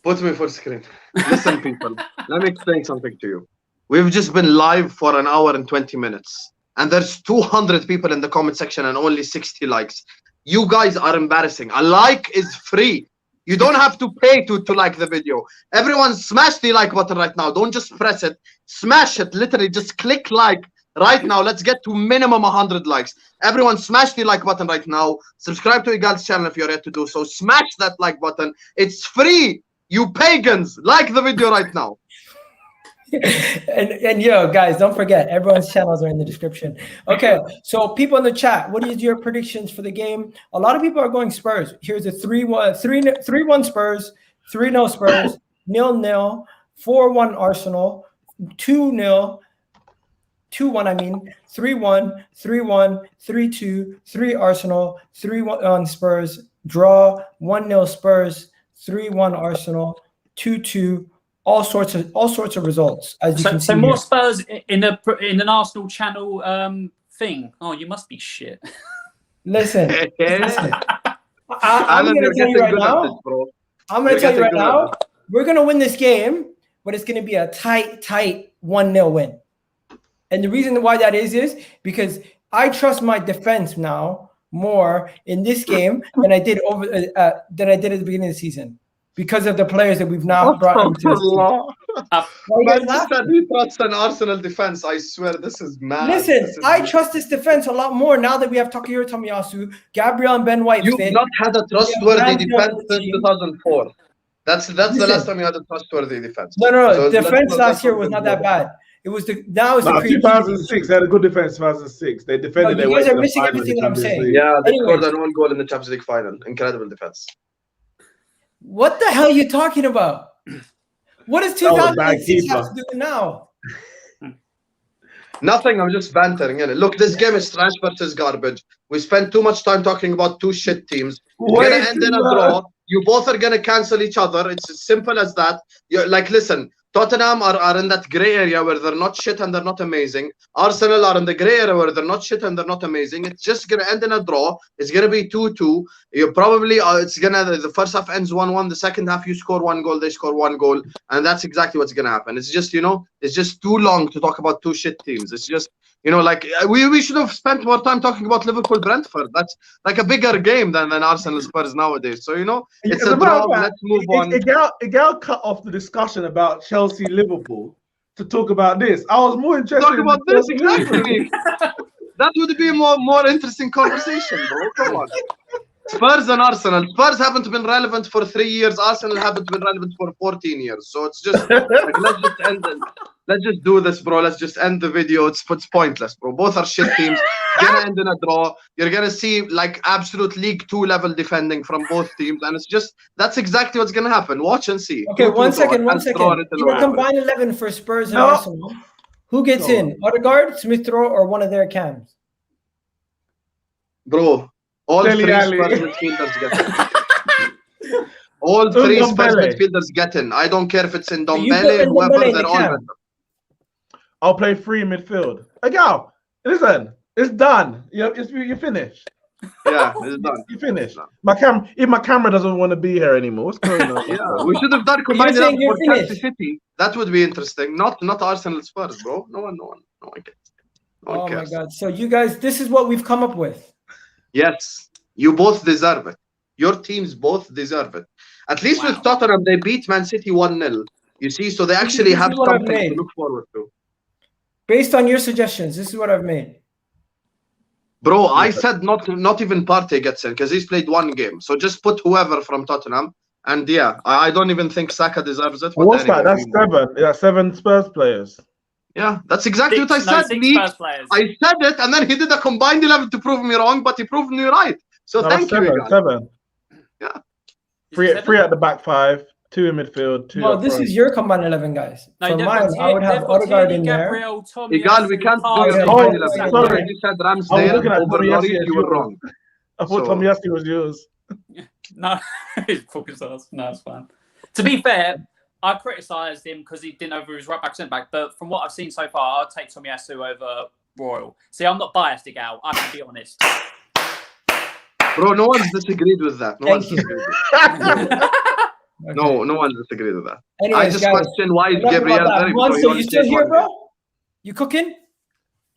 Put me full screen. Listen, people, let me explain something to you. We've just been live for an hour and 20 minutes, and there's 200 people in the comment section and only 60 likes. You guys are embarrassing. A like is free. You don't have to pay to like the video. Everyone smash the like button right now. Don't just press it. Smash it. Literally, just click like right now. Let's get to minimum 100 likes. Everyone smash the like button right now. Subscribe to Igal's channel if you're yet to do so. Smash that like button. It's free. You pagans, like the video right now. and yo, guys, don't forget, everyone's channels are in the description. Okay, so people in the chat, what is your predictions for the game? A lot of people are going Spurs. Here's a 3-1 Spurs, 3-0 Spurs, 0-0, 4-1 Arsenal, 2-0, 2-1, I mean, 3-1, 3-1, 3-2, 3 Arsenal, 3-1 Spurs, draw, 1-0 Spurs, 3-1 Arsenal, 2-2, all sorts of results. As you can see, so more Spurs in an Arsenal channel thing. Oh, you must be shit. Listen, I'm going to tell you right now. I'm going to tell you right now. We're going to win this game, but it's going to be a tight 1-0 win. And the reason why that is because I trust my defense now more in this game than I did at the beginning of the season, because of the players that we've now brought into this team. Man just said he trusts an Arsenal defense. I swear, this is mad. Listen, I trust this defense a lot more now that we have Takahiro Tomiyasu, Gabriel and Ben White. You've not had a trustworthy defense since 2004. That's the last time you had a trustworthy defense. No. So defense last year was not that bad. It was the 2006. They had a good defense. 2006. They defended. You guys are missing everything that I'm saying. Yeah, they scored an own goal in the Champions League final. Incredible defense. What the hell are you talking about? What does 2006 have to do with now? Nothing. I'm just bantering. Innit? Look, this game is trash versus garbage. We spent too much time talking about two shit teams. It's gonna end in a draw. You both are gonna cancel each other. It's as simple as that. You're like, listen. Tottenham are in that grey area where they're not shit and they're not amazing. Arsenal are in the grey area where they're not shit and they're not amazing. It's just going to end in a draw. It's going to be 2-2. You probably, the first half ends 1-1. The second half, you score 1 goal, they score 1 goal. And that's exactly what's going to happen. It's just, it's just too long to talk about two shit teams. It's just, like we should have spent more time talking about Liverpool Brentford. That's like a bigger game than Arsenal Spurs nowadays. So, it's a draw. Let's move on. Igal cut off the discussion about Chelsea Liverpool to talk about this. I was more interested talk about this, exactly. That would be a more interesting conversation, bro. Come on. Spurs and Arsenal. Spurs haven't been relevant for 3 years. Arsenal haven't been relevant for 14 years. So it's just like, let's just end it. Let's just do this, bro. Let's just end the video. It's pointless, bro. Both are shit teams. Gonna end in a draw. You're gonna see like absolute League 2 level defending from both teams, and it's just that's exactly what's gonna happen. Watch and see. Okay, one second. You're combined 11 for Spurs and Arsenal. Who gets in? Odegaard, Smith Rowe, or one of their cams? Bro, all three Spurs midfielders get in. All three Spurs midfielders get in. I don't care if it's in Ndombele, whoever, they're all better. I'll play 3 in midfield. Go. Listen, it's done. You're finished. Yeah, it's done. You finished. If my camera doesn't want to be here anymore, what's going on? Yeah, we should have done combined up for Chelsea City. That would be interesting. Not Arsenal Spurs, bro. No one cares. No one cares. My God. So you guys, this is what we've come up with. Yes, you both deserve it. Your teams both deserve it. At least with Tottenham, they beat Man City 1-0. You see, so they actually have something to look forward to. Based on your suggestions, this is what I've made. Bro, I said not even Partey gets in because he's played 1 game. So just put whoever from Tottenham. And yeah, I don't even think Saka deserves it. What's that? That's 7. Yeah, 7 Spurs players. Yeah, that's exactly what I said. I said it, and then he did a combined 11 to prove me wrong, but he proved me right. So thank you. 7. Yeah. 3 at the back 5. 2 in midfield, 2. No, this is your combined 11, guys. No, for mine, I would have Odegaard in there. Egal, we can't do your combined 11. Sorry, you said Ramsdale over Norwich, you were wrong. I thought Tomiyasu was yours. No, focus us. No, it's fine. To be fair, I criticised him because he didn't know if he was right back or centre back. But from what I've seen so far, I'd take Tomiyasu over Royal. See, I'm not biased, Igal. I can be honest. Bro, no one's disagreed with that. No one's disagreed with that. Okay. No one's disagreed with that. Anyways, I just guys, question why enough Gabriel about that. very Monster, you still here, bro? You cooking?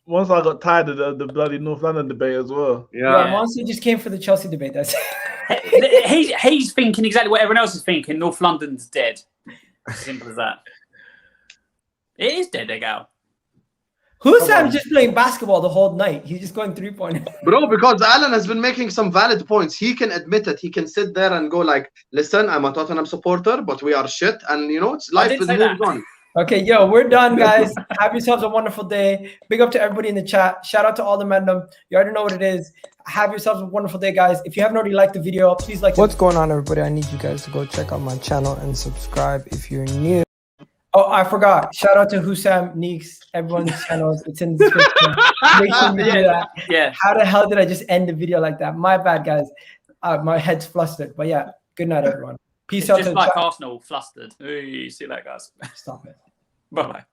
Once I got tired of the bloody North London debate as well. Yeah, Monster just came for the Chelsea debate. That's he's thinking exactly what everyone else is thinking. North London's dead. Simple as that. It is dead, Igal. Hussam just playing basketball the whole night. He's just going 3-point. Bro, because Alan has been making some valid points. He can admit it. He can sit there and go like, listen, I'm a Tottenham supporter, but we are shit. And, you know, it's life is moved on. Okay, yo, we're done, guys. Have yourselves a wonderful day. Big up to everybody in the chat. Shout out to all the random. You already know what it is. Have yourselves a wonderful day, guys. If you haven't already liked the video, please like. What's going on, everybody? I need you guys to go check out my channel and subscribe if you're new. Oh, I forgot. Shout out to Hussam, Neeks, everyone's channels. It's in the description. Make sure you do that. Yeah. How the hell did I just end the video like that? My bad, guys. My head's flustered. But yeah, good night, everyone. Peace out. Just like Arsenal, flustered. Ooh, see you later, guys. Stop it. Bye-bye.